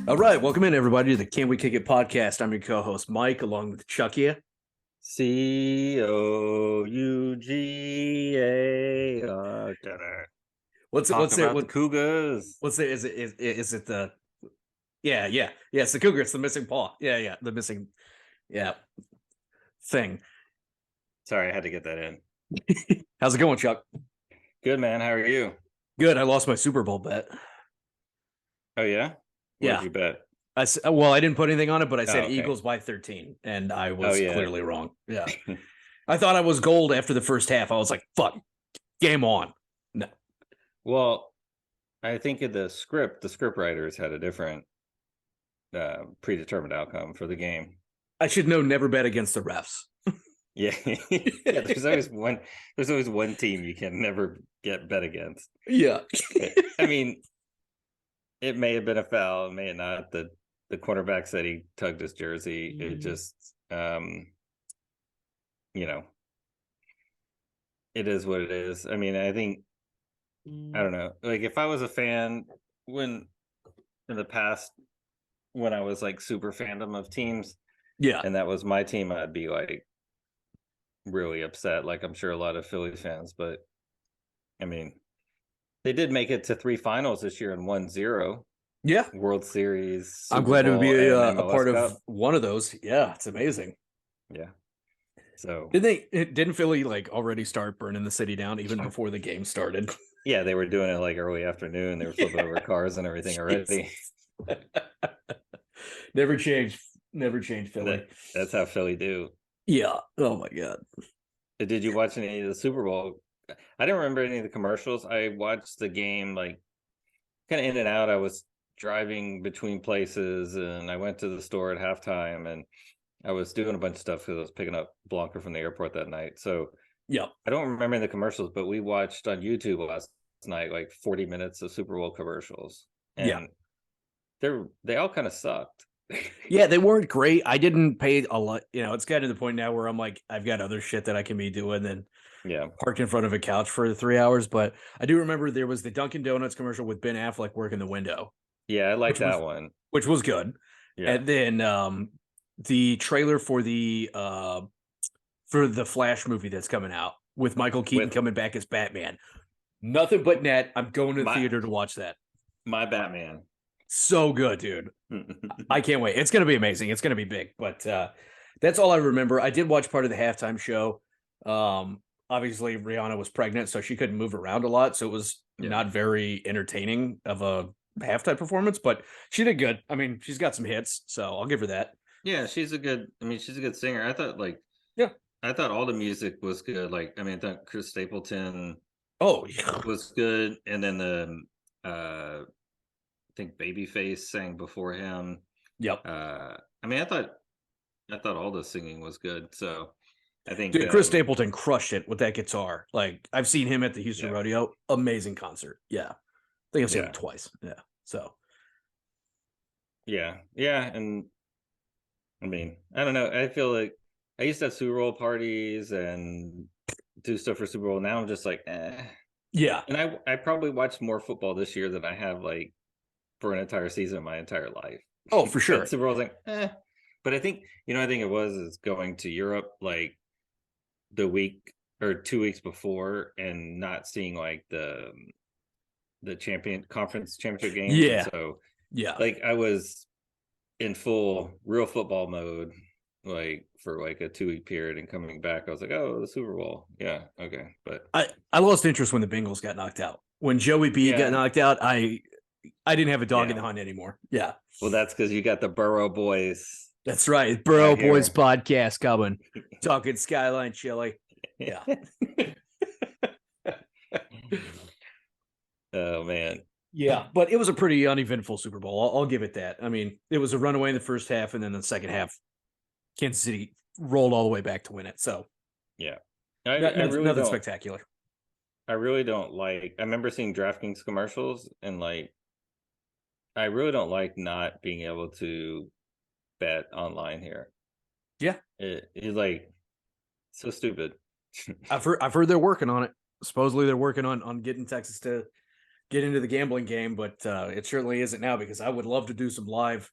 All right, welcome in everybody to the Can We Kick It podcast. I'm your co-host Mike, along with Chuck here. Cougar. What's Talk it? about the Cougars. What's it? Is it the? Yeah. It's the cougar. It's the missing paw. Yeah, the missing thing. Sorry, I had to get that in. How's it going, Chuck? Good, man. How are you? Good. I lost my Super Bowl bet. Oh yeah. What did you bet? I didn't put anything on it, but I said okay. Eagles by 13, and I was yeah. clearly wrong. Yeah, I thought I was gold after the first half. I was like, "Fuck, game on." No. Well, I think in the script writers had a different predetermined outcome for the game. I should know. Never bet against the refs. Yeah. Yeah. There's always one team you can never get bet against. Yeah. I mean, it may have been a foul, it may have not. The cornerback said he tugged his jersey. It just, it is what it is. I mean, I think, I don't know. Like, if I was a fan in the past, when I was like super fandom of teams, and that was my team, I'd be like really upset. Like, I'm sure a lot of Philly fans, but I mean, they did make it to 3 finals this year and 1-0. Yeah. World Series. Super I'm glad to be a part Cup. Of one of those. Yeah, it's amazing. Yeah. So didn't Philly like already start burning the city down even before the game started? Yeah, they were doing it like early afternoon. They were flipping over cars and everything already. Never changed Philly. That's how Philly do. Yeah. Oh my God. Did you watch any of the Super Bowl? I didn't remember any of the commercials. I watched the game like kind of in and out. I was driving between places, and I went to the store at halftime, and I was doing a bunch of stuff because I was picking up Blanca from the airport that night. So yeah, I don't remember the commercials, but we watched on YouTube last night like 40 minutes of Super Bowl commercials, and they all kind of sucked. Yeah, they weren't great. I didn't pay a lot. It's gotten to the point now where I'm like, I've got other shit that I can be doing than parked in front of a couch for 3 hours. But I do remember there was the Dunkin' Donuts commercial with Ben Affleck working the window. Yeah, I like that one. Which was good. Yeah. And then the trailer for the Flash movie that's coming out with Michael Keaton coming back as Batman. Nothing but net. I'm going to the theater to watch that. My Batman. So good, dude. I can't wait. It's going to be amazing. It's going to be big. But that's all I remember. I did watch part of the halftime show. Obviously, Rihanna was pregnant, so she couldn't move around a lot. So it was not very entertaining of a halftime performance, but she did good. I mean, she's got some hits, so I'll give her that. Yeah, she's a good singer. I thought I thought all the music was good. Like, I mean, I thought Chris Stapleton was good, and then I think Babyface sang before him. Yep. I mean, I thought all the singing was good. So I think Chris Stapleton crushed it with that guitar. Like, I've seen him at the Houston Rodeo. Amazing concert. Yeah. I think I've seen him twice. Yeah. So. Yeah. And I mean, I don't know. I feel like I used to have Super Bowl parties and do stuff for Super Bowl. Now I'm just like, eh. Yeah. And I probably watched more football this year than I have like for an entire season of my entire life. Oh, for sure. Super Bowl, I was like, eh. But I think, I think it was going to Europe like the week or 2 weeks before and not seeing like the conference championship games. Yeah. And so yeah, like I was in full real football mode like for like a 2-week period, and coming back I was like, oh, the Super Bowl. Yeah, okay. But I lost interest when the Bengals got knocked out. When Joey B got knocked out, I didn't have a dog in the hunt anymore. Yeah. Well, that's because you got the Burrow Boys. That's right. Burrow Boys podcast coming. Talking Skyline Chili. Yeah. Oh, man. Yeah, but it was a pretty uneventful Super Bowl. I'll give it that. I mean, it was a runaway in the first half, and then the second half, Kansas City rolled all the way back to win it. So, yeah. Nothing spectacular. I really don't like. I remember seeing DraftKings commercials, and like, I really don't like not being able to bet online here. Yeah, it's like so stupid. I've heard they're working on it. Supposedly they're working on getting Texas to get into the gambling game, but it certainly isn't now because I would love to do some live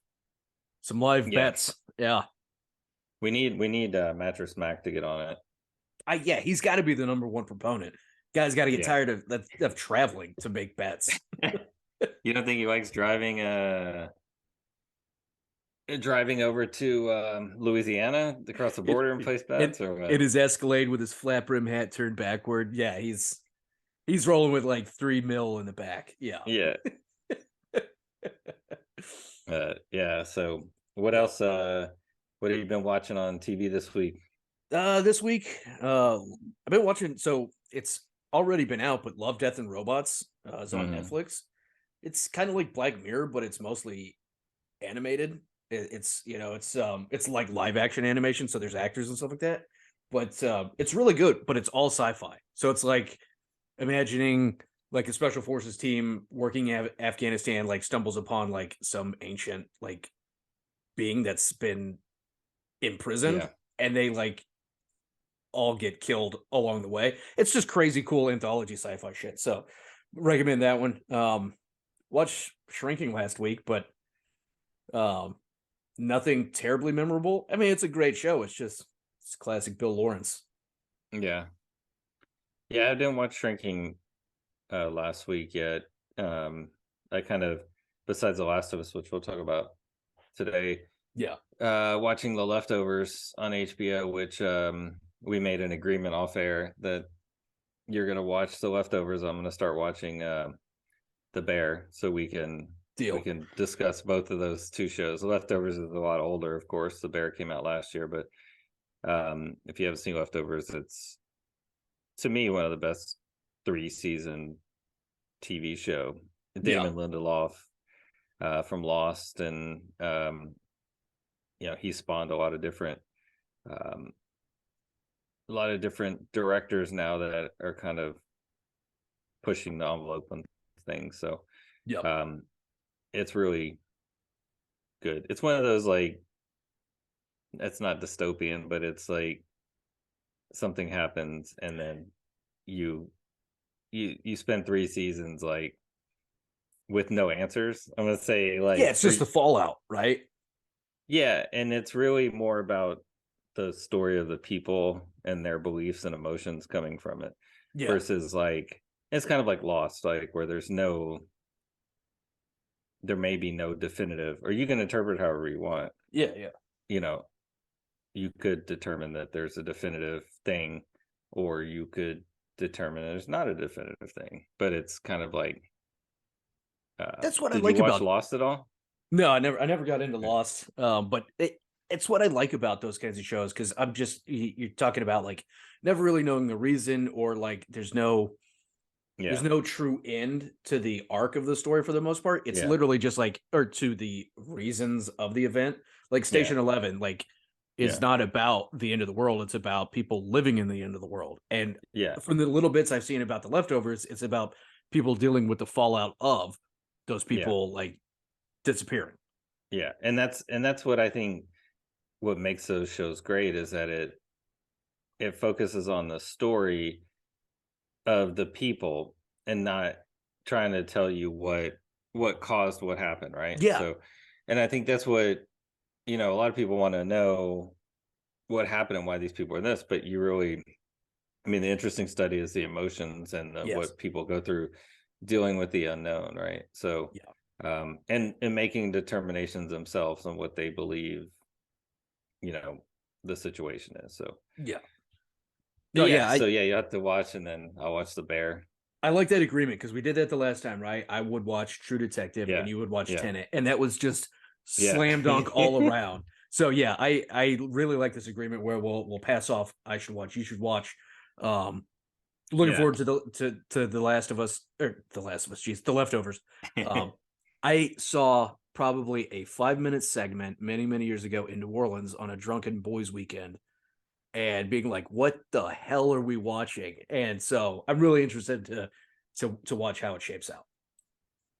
Yeah, bets. Yeah. we need Mattress Mac to get on it. Yeah, he's got to be the number one proponent. Guy's got to get Yeah. tired of traveling to make bets. You don't think he likes driving over to Louisiana across the border and place bets, or It what? is Escalade with his flat brim hat turned backward. Yeah, he's rolling with like 3 mil in the back. Yeah. Yeah. Yeah. So what Yeah. else? What have you been watching on TV this week? This week, I've been watching. So it's already been out, but Love, Death, and Robots is on Hmm. Netflix. It's kind of like Black Mirror, but it's mostly animated. It's like live action animation, so there's actors and stuff like that. But it's really good. But it's all sci-fi, so it's like imagining like a special forces team working in Afghanistan like stumbles upon like some ancient like being that's been imprisoned, Yeah. and they like all get killed along the way. It's just crazy cool anthology sci-fi shit. So recommend that one. Watch Shrinking last week, but um nothing terribly memorable. I mean, it's a great show. It's classic Bill Lawrence. Yeah. Yeah. I didn't watch Shrinking last week yet. I kind of, besides The Last of Us, which we'll talk about today, Yeah. watching The Leftovers on HBO, which we made an agreement off air that you're gonna watch The Leftovers. I'm gonna start watching The Bear, so we Deal. can discuss both of those two shows. The Leftovers is a lot older, of course. The Bear came out last year, but if you haven't seen Leftovers, it's to me one of the best 3 season TV show. Yeah. Damon Lindelof from Lost, and he spawned um, a lot of different directors now that are kind of pushing the envelope on things. So Yep. um, it's really good. It's one of those, like, it's not dystopian, but it's like something happens and then you you spend 3 seasons like with no answers. I'm gonna say, Yeah, like, it's just the fallout, right? yeah, and it's really more about the story of the people and their beliefs and emotions coming from it, Yeah. versus, like, it's kind of like Lost, like, where there may be no definitive, or you can interpret however you want. Yeah, yeah. You know, you could determine that there's a definitive thing, or you could determine there's not a definitive thing. But it's kind of like, That's what I did you like watch about. Lost at all? No, I never got into Okay. Lost. But it's what I like about those kinds of shows because I'm just you're talking about like never really knowing the reason or like there's Yeah, no true end to the arc of the story for the most part. It's yeah, literally just like or to the reasons of the event. Like yeah, Station 11 like is yeah, not about the end of the world, it's about people living in the end of the world. And yeah, from the little bits I've seen about The Leftovers, it's about people dealing with the fallout of those yeah, people like disappearing. yeah. And that's what I think, what makes those shows great is that it focuses on the story of the people, and not trying to tell you what caused what happened, right? Yeah. So, and I think that's what, a lot of people want to know what happened and why these people are this, but you really, I mean, the interesting study is the emotions and Yes. what people go through dealing with the unknown, right? So Yeah. and making determinations themselves on what they believe, you know the situation is. So, Yeah. but No, yeah, yeah, so yeah, you have to watch, and then I'll watch The Bear. I like that agreement because we did that the last time, right? I would watch True Detective and Yeah, you would watch yeah, Tenet, and that was just yeah. slam dunk all around. So yeah, I really like this agreement where we'll pass off. I should watch. You should watch. Um, Looking Yeah. forward to the Last of Us or the Last of Us. Geez, the Leftovers. Um, I saw probably a 5 minute segment many years ago in New Orleans on a drunken boys weekend and being like, what the hell are we watching? And so I'm really interested to watch how it shapes out.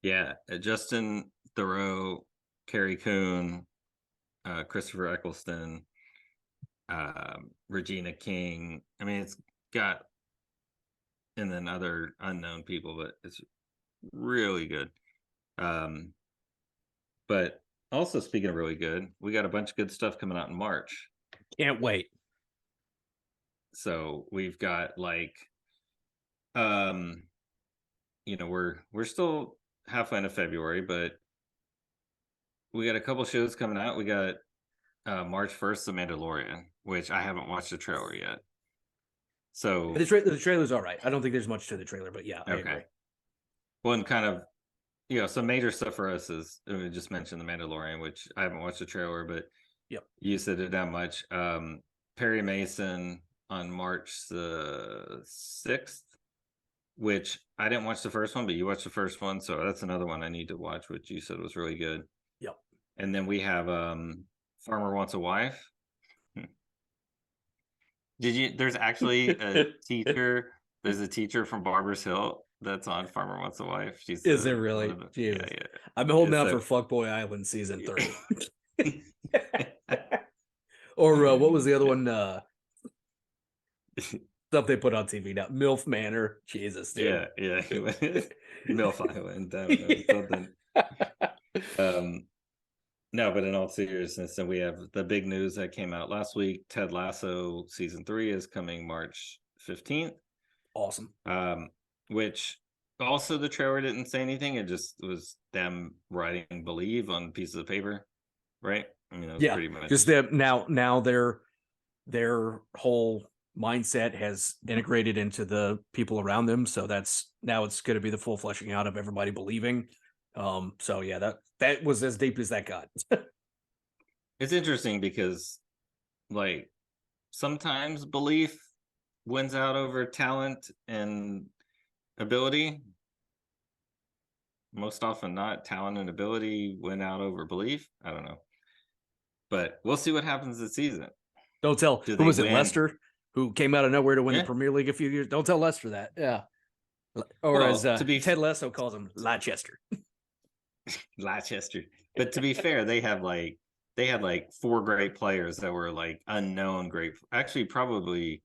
Yeah, Justin Theroux, Carrie Coon, Christopher Eccleston, Regina King. I mean, it's got, and then other unknown people, but it's really good. But also speaking of really good, we got a bunch of good stuff coming out in March. Can't wait. So we've got like, um, we're still halfway into February, but we got a couple shows coming out. We got March 1st, The Mandalorian, which I haven't watched the trailer yet. So The trailer's all right. I don't think there's much to the trailer, but yeah, I okay. agree. Well, and kind of, some major stuff for us is we just mentioned The Mandalorian, which I haven't watched the trailer, but Yep. you said it that much. Perry Mason on March the 6th, which I didn't watch the first one, but you watched the first one, so that's another one I need to watch, which you said was really good. Yep. And then we have Farmer Wants a Wife. There's actually a teacher. There's a teacher from Barbers Hill that's on Farmer Wants a Wife. Is there really? Yeah. I'm holding out so, for Fuckboy Island season 3. Or what was the other one? Stuff they put on TV now. MILF Manor. Jesus, dude. Yeah. MILF Island. I don't know, something. No, but in all seriousness, then we have the big news that came out last week. Ted Lasso season 3 is coming March 15th. Awesome. Which also the trailer didn't say anything. It just was them writing "believe" on pieces of paper, right? I mean, that was pretty much just them now their whole mindset has integrated into the people around them. So now it's going to be the full fleshing out of everybody believing. So yeah, that was as deep as that got. It's interesting because like sometimes belief wins out over talent and ability. Most often not, talent and ability win out over belief. I don't know. But we'll see what happens this season. Don't tell who was it, Leicester, who came out of nowhere to win the Premier League a few years. Don't tell Leicester that. Yeah. Or as Ted Lasso calls him, Leicester. Leicester. But to be fair, they had like 4 great players that were like unknown great. Actually, probably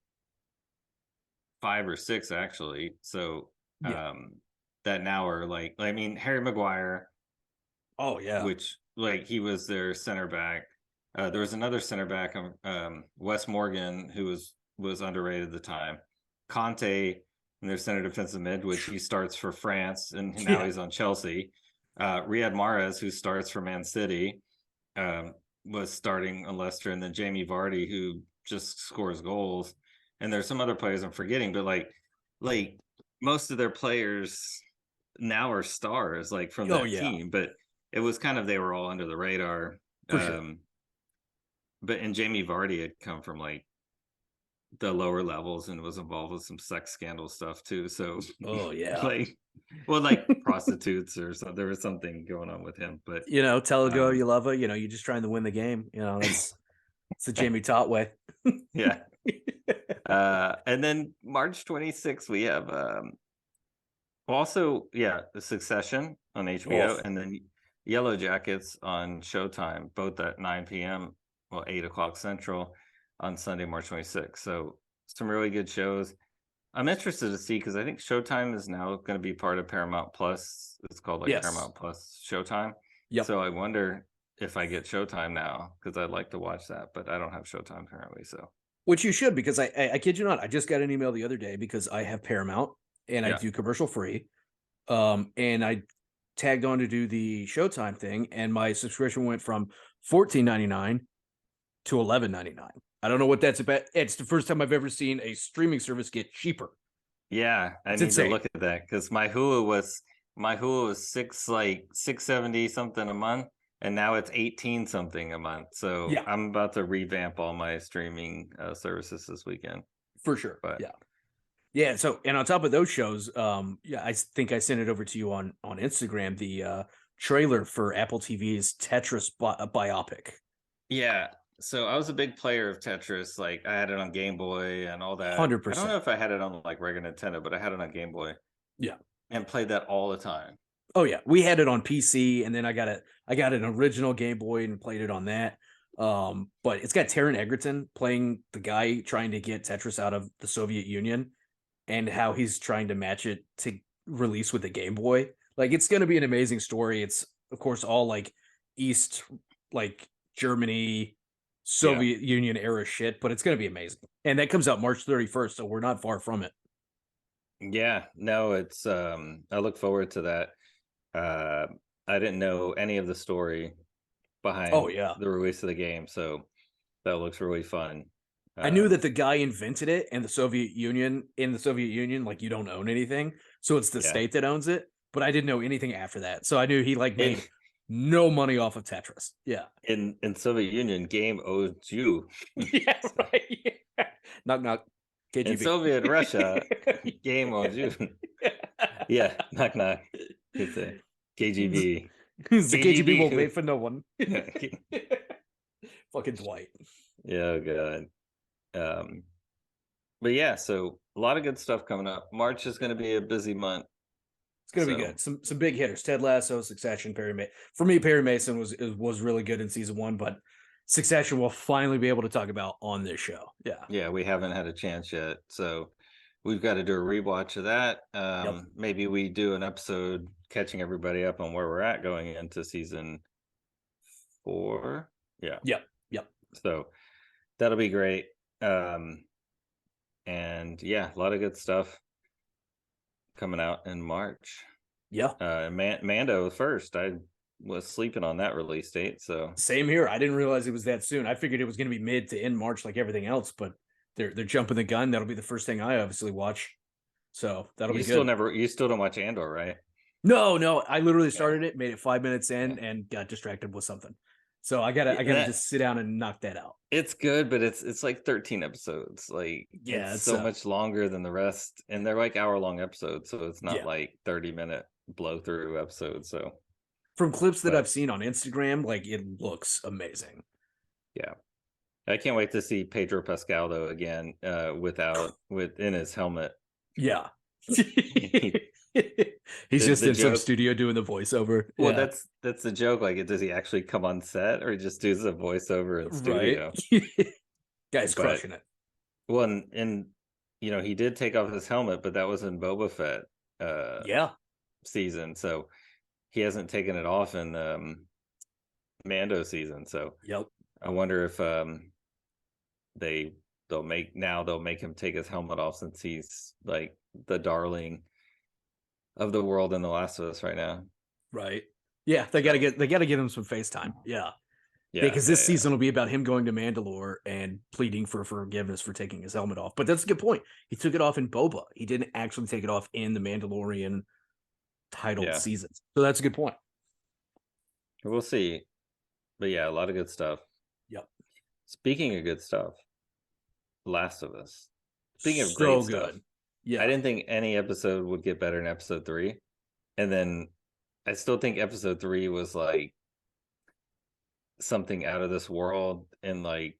5 or 6 actually. So that now are like, I mean, Harry Maguire. Oh yeah. Which like he was their center back. There was another center back, Wes Morgan, who was underrated at the time. Conte, and their center defensive mid, which he starts for France, and now he's on Chelsea. Riyad Mahrez, who starts for Man City, was starting on Leicester, and then Jamie Vardy, who just scores goals. And there's some other players I'm forgetting, but like most of their players now are stars, like from that team. But it was kind of, they were all under the radar. Sure. But and Jamie Vardy had come from like the lower levels and was involved with some sex scandal stuff too. So like prostitutes or something. There was something going on with him. But tell a girl you love her. You're just trying to win the game. That's it's the JamieTott way. Yeah. And then March 26th we have also the Succession on HBO, and then Yellow Jackets on Showtime, both at 9 p.m. 8 o'clock Central on Sunday, March 26th. So some really good shows. I'm interested to see, because I think Showtime is now going to be part of Paramount Plus. It's called Paramount Plus Showtime. Yep. So I wonder if I get Showtime now, because I'd like to watch that, but I don't have Showtime currently. So, which you should, because I kid you not, I just got an email the other day because I have Paramount and I do commercial free. And I tagged on to do the Showtime thing, and my subscription went from $14.99 to $11.99. I don't know what that's about. It's the first time I've ever seen a streaming service get cheaper. Yeah, I need to look at that, because my Hulu was $670 something a month, and now it's 18 something a month. So I'm about to revamp all my streaming services this weekend for sure. But yeah. So, and on top of those shows, I think I sent it over to you on Instagram, the trailer for Apple TV's Tetris biopic. Yeah. So I was a big player of Tetris. Like I had it on Game Boy and all that. 100%. I don't know if I had it on like regular Nintendo, but I had it on Game Boy. Yeah. And played that all the time. Oh yeah. We had it on PC, and then I got an original Game Boy and played it on that. But it's got Taron Egerton playing the guy trying to get Tetris out of the Soviet Union, and how he's trying to match it to release with the Game Boy. Like it's going to be an amazing story. It's of course all like East, like Germany, Yeah. Soviet Union era shit, but it's going to be amazing. And that comes out March 31st, so we're not far from it. Yeah, no, it's I look forward to that. Uh I didn't know any of the story Oh behind yeah. the release of the game, so that looks really fun. I knew that Um the guy invented it and the Soviet Union in the Soviet Union, like you don't own anything. So it's the yeah. state that owns it. But I didn't know anything after that. So I knew he like In made no money off of Tetris. Yeah. in Soviet Union, game owes you. Yeah, So, right. Yeah. Knock knock. in KGB. Soviet Russia, game owes you. Yeah, knock knock. It's a KGB. The KGB KGB will who? wait for no one. Yeah, Fucking Dwight. yeah, oh god. But yeah, so a lot of good stuff coming up. March is going to be a busy month. It's gonna be So good. Some big hitters. Ted Lasso, Succession, Perry Mason. For me, Perry Mason was really good in season one, but Succession will finally be able to talk about on this show. Yeah. yeah, we haven't had a chance yet. So we've got to do a rewatch of that. Yep. Maybe we do an episode catching everybody up on where we're at going into season 4. Yeah. Yep. Yep. So that'll be great. And yeah, a lot of good stuff coming out in March. Yeah. Mando first. I was sleeping on that release date. So Same here. I didn't realize it was that soon. I figured it was gonna be mid to end March like everything else, but they're jumping the gun. That'll be the first thing I obviously watch. So that'll be good. you still don't watch Andor, right? No. I literally Yeah. started it, made it 5 minutes in, Yeah. and got distracted with something. So I gotta just sit down and knock that out. It's good, but it's like 13 episodes. Like Yeah, it's so much longer than the rest, and they're like hour-long episodes, so it's not yeah. like 30-minute blow-through episodes. So From clips that but I've seen on Instagram, like it looks amazing. yeah. I can't wait to see Pedro Pascal though again, within his helmet. Yeah. He- He's just the in some joke. studio doing the voiceover. Well, Yeah. that's the joke. Like, does he actually come on set, or he just does a voiceover in Right. studio? Guy's But crushing it. well, and he did take off his helmet, but that was in Boba Fett Yeah. season, so he hasn't taken it off in Mando season. So Yep. I wonder if they'll make him take his helmet off, since he's like the darling of the world in The Last of Us right now. Right. Yeah, they gotta get him some FaceTime. Yeah. Yeah, Because this yeah. season will be about him going to Mandalore and pleading for forgiveness for taking his helmet off. But that's a good point. He took it off in Boba. He didn't actually take it off in the Mandalorian titled Yeah. seasons. So that's a good point. We'll see. But yeah, a lot of good stuff. Yep. Speaking of good stuff, Last of Us. Speaking of So great good. stuff, Yeah. I didn't think any episode would get better than episode 3. And then I still think episode 3 was like something out of this world, and like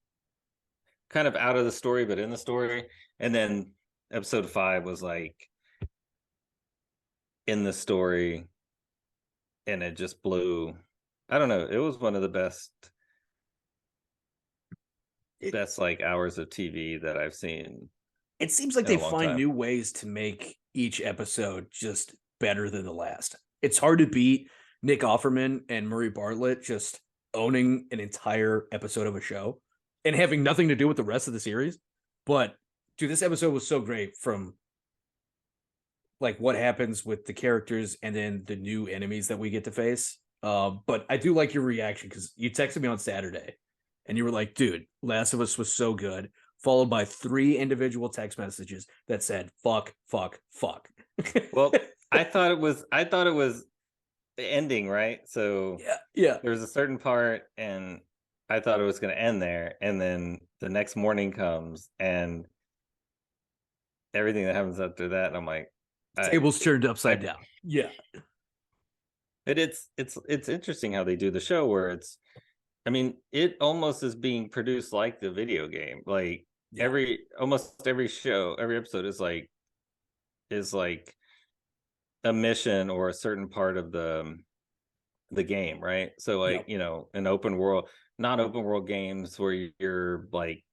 kind of out of the story, but in the story. And then episode 5 was like in the story, and it just blew. I don't know. It was one of the best like hours of TV that I've seen. It seems like in a they long find time. new ways to make each episode just better than the last. It's hard to beat Nick Offerman and Murray Bartlett just owning an entire episode of a show and having nothing to do with the rest of the series. But dude, this episode was so great, from like what happens with the characters and then the new enemies that we get to face. But I do like your reaction, because you texted me on Saturday and you were like, dude, Last of Us was so good, followed by 3 individual text messages that said fuck, fuck, fuck. Well, I thought it was the ending, right? So yeah. there was a certain part, and I thought it was going to end there, and then the next morning comes, and everything that happens after that, and I'm like, Tables turned upside down. Yeah. But it's interesting how they do the show, where it almost is being produced like the video game. Like almost every show, every episode is like a mission or a certain part of the game, right? So like, an open world, not open world games where you're like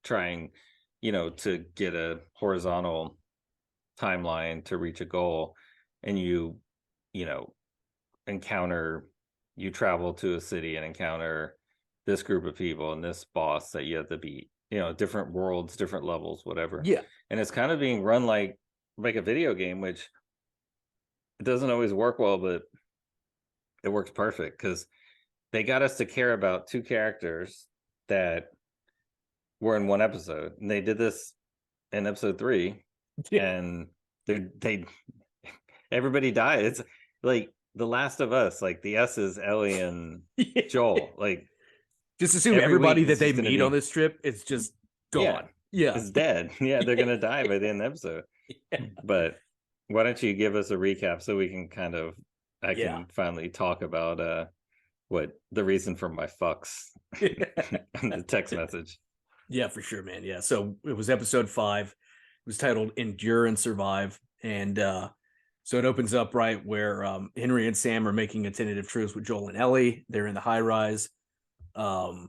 trying, to get a horizontal timeline to reach a goal, and you you know, you travel to a city and encounter this group of people and this boss that you have to beat, you know, different worlds, different levels, whatever. Yeah. And it's kind of being run like a video game, which it doesn't always work well, but it works perfect because they got us to care about two characters that were in one episode. And they did this in episode 3. Yeah. And they everybody died. It's like The Last of Us, like the S is Ellie and Joel. Like, just assume every everybody week that it's they just gonna meet be- on this trip is just gone. Yeah. it's dead. Yeah, they're gonna die by the end of the episode. Yeah. But why don't you give us a recap so we can I Yeah. can finally talk about what the reason for my fucks in the text message. Yeah, for sure, man. Yeah. So it was episode 5. It was titled Endure and Survive. And so it opens up right where Henry and Sam are making a tentative truce with Joel and Ellie. They're in the high rise. And,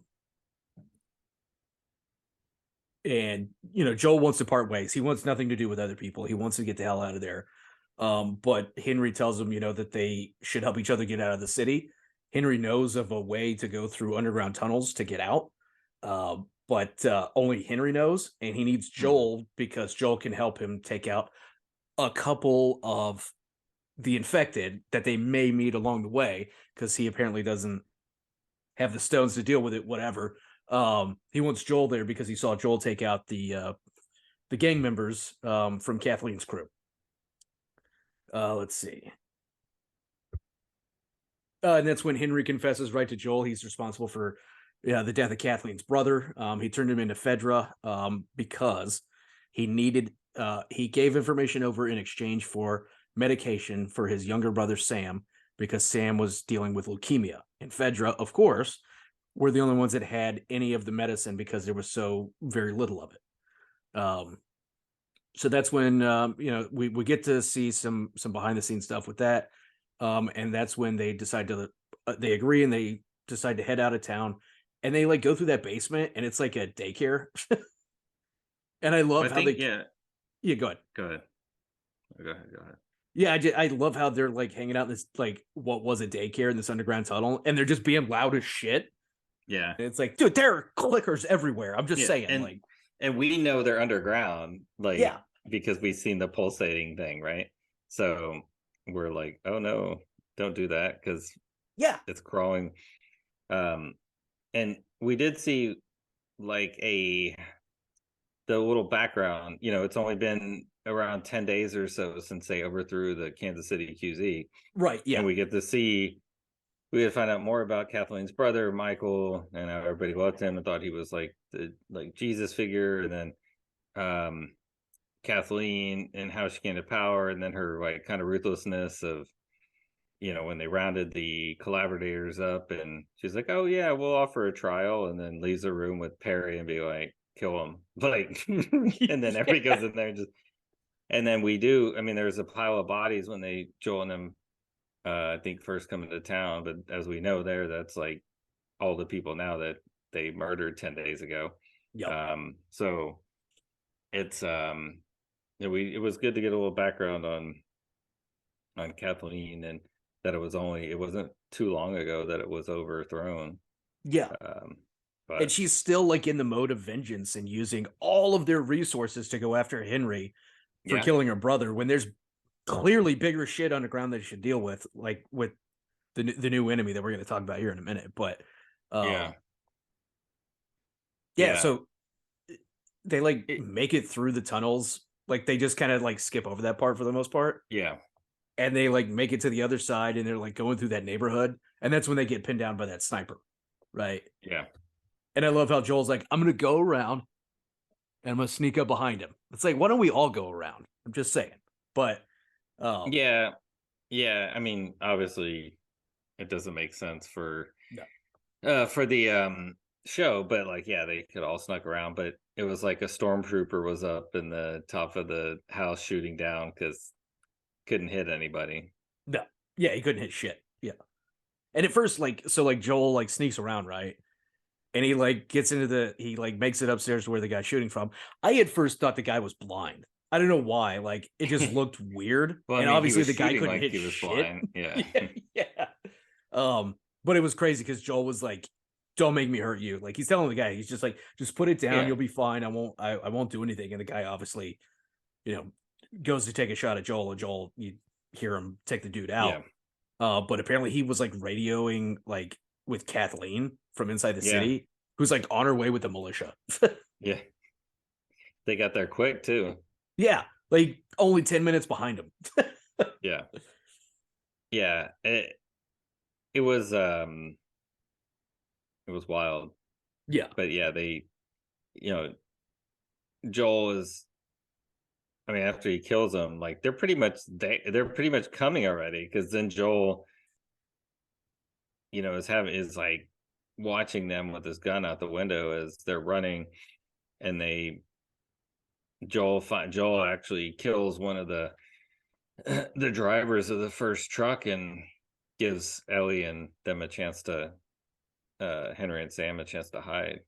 you know, Joel wants to part ways. He wants nothing to do with other people. He wants to get the hell out of there. But Henry tells him, you know, that they should help each other get out of the city. Henry knows of a way to go through underground tunnels to get out. But only Henry knows, and he needs Joel because Joel can help him take out a couple of the infected that they may meet along the way, because he apparently doesn't have the stones to deal with it, whatever. He wants Joel there because he saw Joel take out the gang members from Kathleen's crew. Let's see. And that's when Henry confesses right to Joel. He's responsible for the death of Kathleen's brother. He turned him into Fedra because he needed. He gave information over in exchange for medication for his younger brother Sam, because Sam was dealing with leukemia. And Fedra, of course, were the only ones that had any of the medicine because there was so very little of it. So that's when we get to see some behind the scenes stuff with that. And that's when they decide to they agree and they decide to head out of town, and they like go through that basement, and it's like a daycare. And I love how they go ahead. Go ahead. Yeah, I love how they're like hanging out in this like what was a daycare in this underground tunnel, and they're just being loud as shit. Yeah, and it's like, dude, there are clickers everywhere. I'm just saying, and we know they're underground, like, because we've seen the pulsating thing, right? So we're like, oh no, don't do that, because it's crawling. And we did see like the little background, you know, it's only been around 10 days or so since they overthrew the Kansas City QZ. Right. Yeah. And we get to find out more about Kathleen's brother, Michael, and how everybody loved him and thought he was like the Jesus figure. And then Kathleen and how she came to power, and then her like kind of ruthlessness of, you know, when they rounded the collaborators up, and she's like, oh yeah, we'll offer a trial, and then leaves the room with Perry and be like, kill him, like, and then everybody goes in there and then there's a pile of bodies when Joel and them I think first come into town, but as we know that's like all the people now that they murdered 10 days ago. So it's it was good to get a little background on Kathleen, and that it wasn't too long ago that it was overthrown. But and she's still like in the mode of vengeance and using all of their resources to go after Henry for killing her brother, when there's clearly bigger shit underground that you should deal with, like with the new enemy that we're going to talk about here in a minute. But so they like make it through the tunnels. Like they just kind of like skip over that part for the most part. And they like make it to the other side, and they're like going through that neighborhood, and that's when they get pinned down by that sniper. Right. And I love how Joel's like, I'm going to go around and I'm going to sneak up behind him. It's like, why don't we all go around? I'm just saying. But I mean, obviously it doesn't make sense for the show, but like, they could all snuck around, but it was like a stormtrooper was up in the top of the house shooting down because couldn't hit anybody. No. Yeah, he couldn't hit shit. Yeah. And at first, Joel like sneaks around, right? And he like gets into he like makes it upstairs to where the guy's shooting from. I at first thought the guy was blind. I don't know why. Like it just looked weird, Well, I and mean, he obviously was the guy shooting couldn't like hit he was shit. blind. Yeah. Yeah, yeah. But it was crazy because Joel was like, "Don't make me hurt you." Like he's telling the guy, he's just like, "Just put it down. Yeah. You'll be fine. I won't do anything." And the guy obviously, goes to take a shot at Joel, and Joel, you hear him take the dude out. Yeah. But apparently he was like radioing like with Kathleen from inside the Yeah. city, who's like on her way with the militia. Yeah. They got there quick too. Yeah, like only 10 minutes behind him. Yeah. Yeah. It was wild. Yeah. But yeah, they, you know, Joel is, I mean, after he kills them, like they're pretty much coming already, because then Joel, is like watching them with his gun out the window as they're running, and Joel actually kills one of the the drivers of the first truck and gives Ellie and them a chance to Henry and Sam a chance to hide.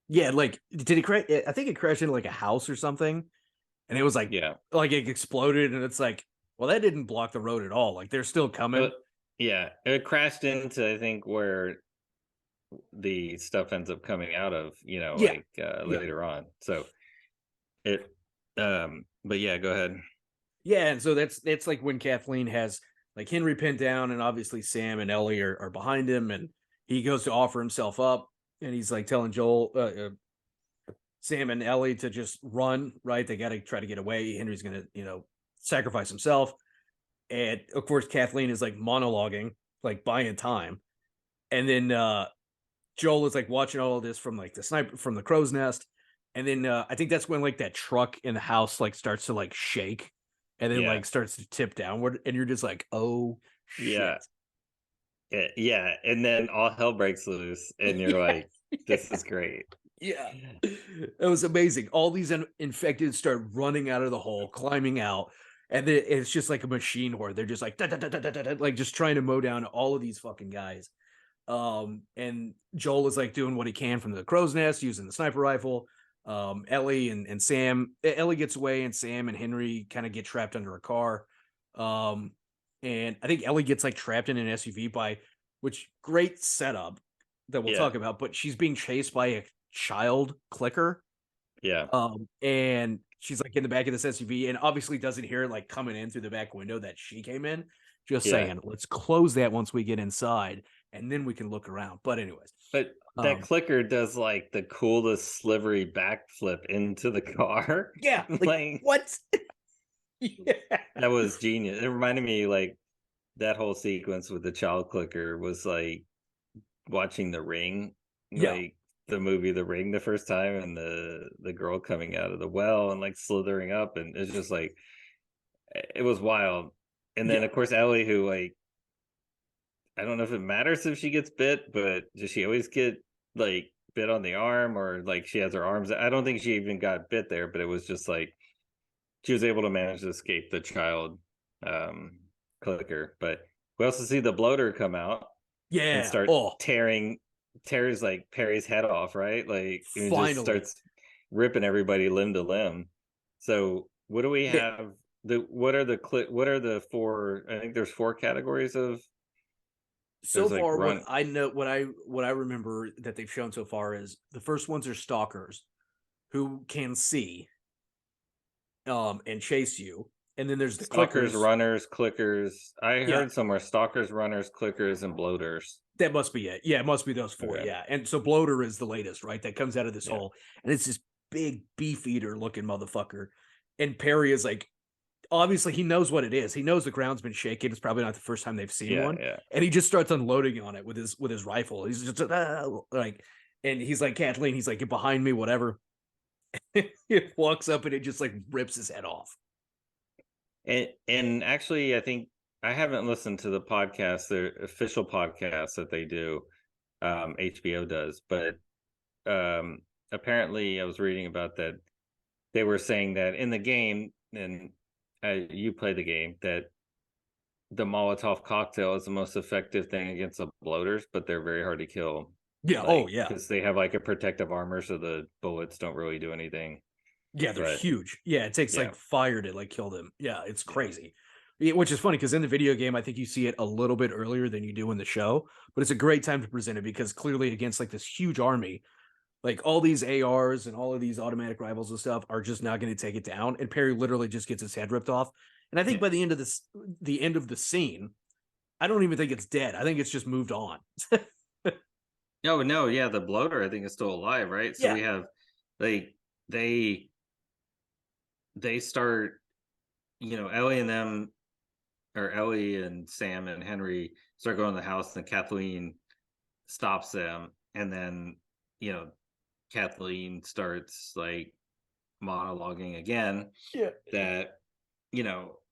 Yeah, like did it crash? I think it crashed into like a house or something, and it was Yeah. like it exploded, and it's like, well, that didn't block the road at all. Like they're still coming. Yeah, it crashed into, I think, where the stuff ends up coming out of, Yeah. later on. So it, but yeah, go ahead. Yeah, and so that's like when Kathleen has like Henry pinned down, and obviously Sam and Ellie are behind him, and he goes to offer himself up, and he's like telling Joel, Sam and Ellie to just run. Right, they got to try to get away. Henry's gonna sacrifice himself, and of course Kathleen is like monologuing, like buying time, and then Joel is like watching all of this from like the sniper from the crow's nest, and then I think that's when like that truck in the house like starts to like shake, and then Yeah. like starts to tip downward, and you're just like, oh shit. Yeah, and then all hell breaks loose, and you're like, this is great. Yeah, it was amazing. All these infected start running out of the hole, climbing out, and then it's just like a machine horde. They're just like like just trying to mow down all of these fucking guys. And Joel is like doing what he can from the crow's nest using the sniper rifle. Ellie and Sam, Ellie gets away, and Sam and Henry kind of get trapped under a car. And I think Ellie gets like trapped in an SUV which great setup that we'll talk about, but she's being chased by a child clicker. Yeah. And she's like in the back of this SUV, and obviously doesn't hear it like coming in through the back window that she came in. Just saying, let's close that once we get inside, and then we can look around. But anyways, but that clicker does like the coolest slivery backflip into the car. Yeah, like what? Yeah, that was genius. It reminded me, like, that whole sequence with the child clicker was like watching The Ring, like the movie The Ring the first time, and the girl coming out of the well and like slithering up, and it's just like, it was wild. And then of course Ellie, who, like, I don't know if it matters if she gets bit, but does she always get like bit on the arm, or like she has her arms? I don't think she even got bit there, but it was just like she was able to manage to escape the child clicker. But we also see the bloater come out, and start tears like Perry's head off, right? Like it just starts ripping everybody limb to limb. So what do we have? What are the four? I think there's 4 categories of. So far, what I know, what I remember that they've shown so far is the first ones are stalkers who can see and chase you. And then there's the stalkers, runners, clickers. I heard somewhere stalkers, runners, clickers, and bloaters. That must be it. Yeah, it must be those 4. Okay. Yeah. And so bloater is the latest, right? That comes out of this hole. And it's this big beef eater looking motherfucker. And Perry is like, obviously he knows what it is. He knows the ground's been shaking. It's probably not the first time they've seen one. Yeah. And he just starts unloading on it with his rifle. He's just like, and he's like, Kathleen, he's like, get behind me, whatever. It walks up and it just like rips his head off. And actually, I think I haven't listened to the podcast, the official podcast that they do, HBO does, but apparently I was reading about that. They were saying that in the game, and you play the game, that the Molotov cocktail is the most effective thing against the bloaters, but they're very hard to kill. Yeah. Like, because they have like a protective armor, so the bullets don't really do anything. Yeah, they're but huge. Yeah, it takes yeah, like fire to like kill them. Yeah, it's yeah, crazy. Yeah, which is funny because in the video game, I think you see it a little bit earlier than you do in the show, but it's a great time to present it because clearly against like this huge army, like all these ARs and all of these automatic rifles and stuff are just not going to take it down. And Perry literally just gets his head ripped off. And I think yeah. by the end of this, the end of the scene, I don't even think it's dead. I think it's just moved on. Oh no, yeah, the bloater I think is still alive, right? So Yeah. we have like they they start, Ellie and them, or Ellie and Sam and Henry start going to the house, and Kathleen stops them, and then you know Kathleen starts like monologuing again Yeah. that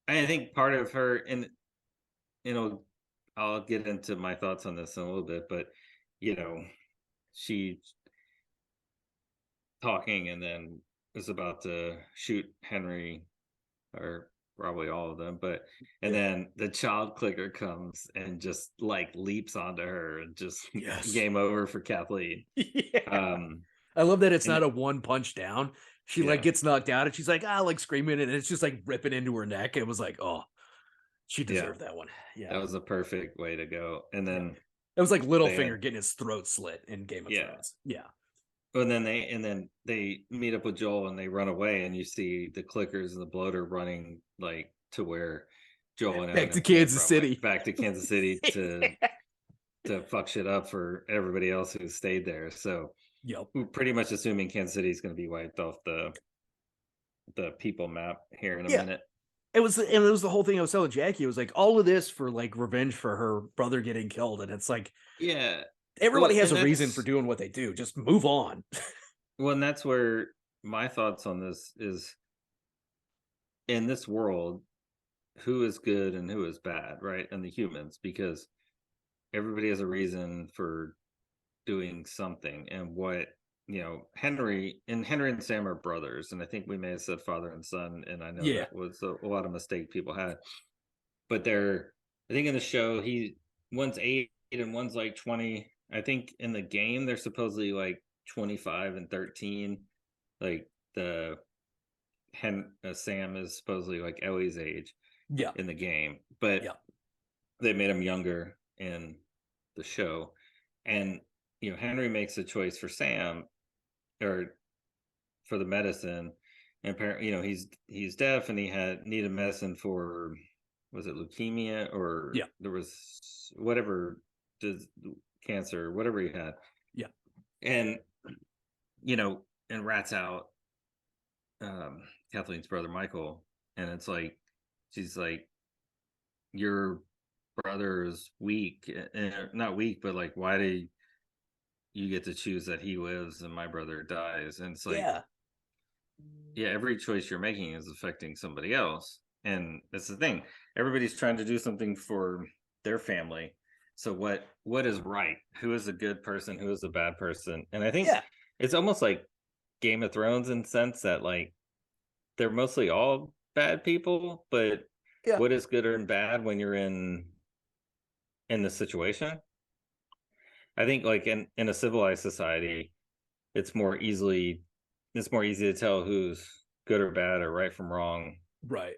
I think part of her, and I'll get into my thoughts on this in a little bit, but you know she's talking and then is about to shoot Henry, or probably all of them, but and Yeah. then the child clicker comes and just like leaps onto her, and just Yes. game over for Kathleen. Yeah. um I love that it's and not a one punch down. She like yeah, gets knocked out and she's like, like screaming, and it's just like ripping into her neck. It was like, oh, she yeah, deserved that one. Yeah. that was a perfect way to go. And Yeah. then It was like they had, Littlefinger getting his throat slit in Game of yeah, Thrones. Yeah. and then they meet up with Joel and they run away, and you see the clickers and the bloater running like to where Joel and Back to Eminem came Kansas from, like City. back to Kansas City to fuck shit up for everybody else who stayed there. So Yep. we're pretty much assuming Kansas City is going to be wiped off the people map here in a Yeah. minute. It was the whole thing I was telling Jackie. It was like all of this for like revenge for her brother getting killed. And it's like Yeah. everybody Well, has and a reason for that's doing what they do. Just move on. and that's where my thoughts on this is, in this world, who is good and who is bad, right? And the humans, because everybody has a reason for doing something. And what Henry and Sam are brothers, and I think we may have said father and son, and I know Yeah. that was a lot of mistake people had, but I think in the show, one's 8 and one's like 20. I think in the game they're supposedly like 25 and 13. Like the Sam is supposedly like Ellie's age Yeah. in the game, but Yeah. they made him younger in the show. And Henry makes a choice for Sam, or for the medicine, and apparently he's deaf, and he had needed medicine for, was it leukemia, or Yeah. there was whatever, does cancer, whatever he had. Yeah. And and rats out Kathleen's brother Michael, and it's like, she's like, your brother is weak, and not weak, but like, why do you get to choose that he lives and my brother dies? And it's like, Yeah. yeah, every choice you're making is affecting somebody else. And that's the thing. Everybody's trying to do something for their family. So what is right? Who is a good person? Who is a bad person? And I think Yeah. it's almost like Game of Thrones, in sense that like they're mostly all bad people, but Yeah. what is good and bad when you're in the situation? I think like in a civilized society, it's more easy to tell who's good or bad, or right from wrong, Right.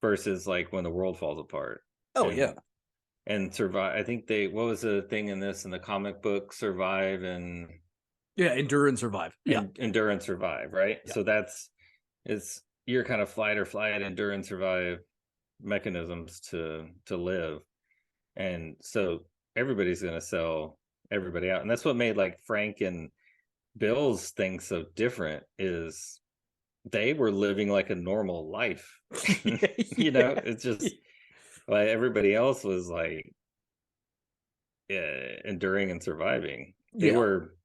versus like when the world falls apart. Oh and yeah. and survive. I think what was the thing in the comic book, survive and Yeah. Endure and survive. Yeah. endure and survive, right? Yeah. So it's your kind of flight or flight, endure and survive mechanisms to live. And so everybody's going to sell everybody out, and that's what made like Frank and Bill's thing so different, is they were living like a normal life. Yeah. It's just like everybody else was like, enduring and surviving. They Yeah. were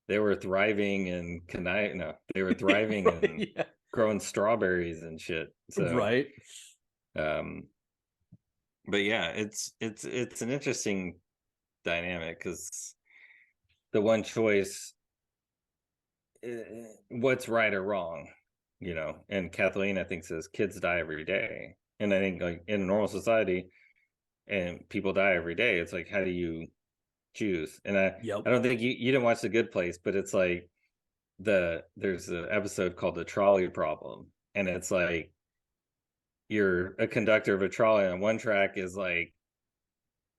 they were thriving and no, they were thriving and Yeah. growing strawberries and shit. So Right. um but yeah, it's an interesting dynamic, because the one choice, what's right or wrong, and Kathleen, I think, says kids die every day. And I think like in a normal society, and people die every day, it's like, how do you choose? And I Yep. don't think you didn't watch The Good Place, but it's like there's an episode called The Trolley Problem, and it's like you're a conductor of a trolley, and one track is like,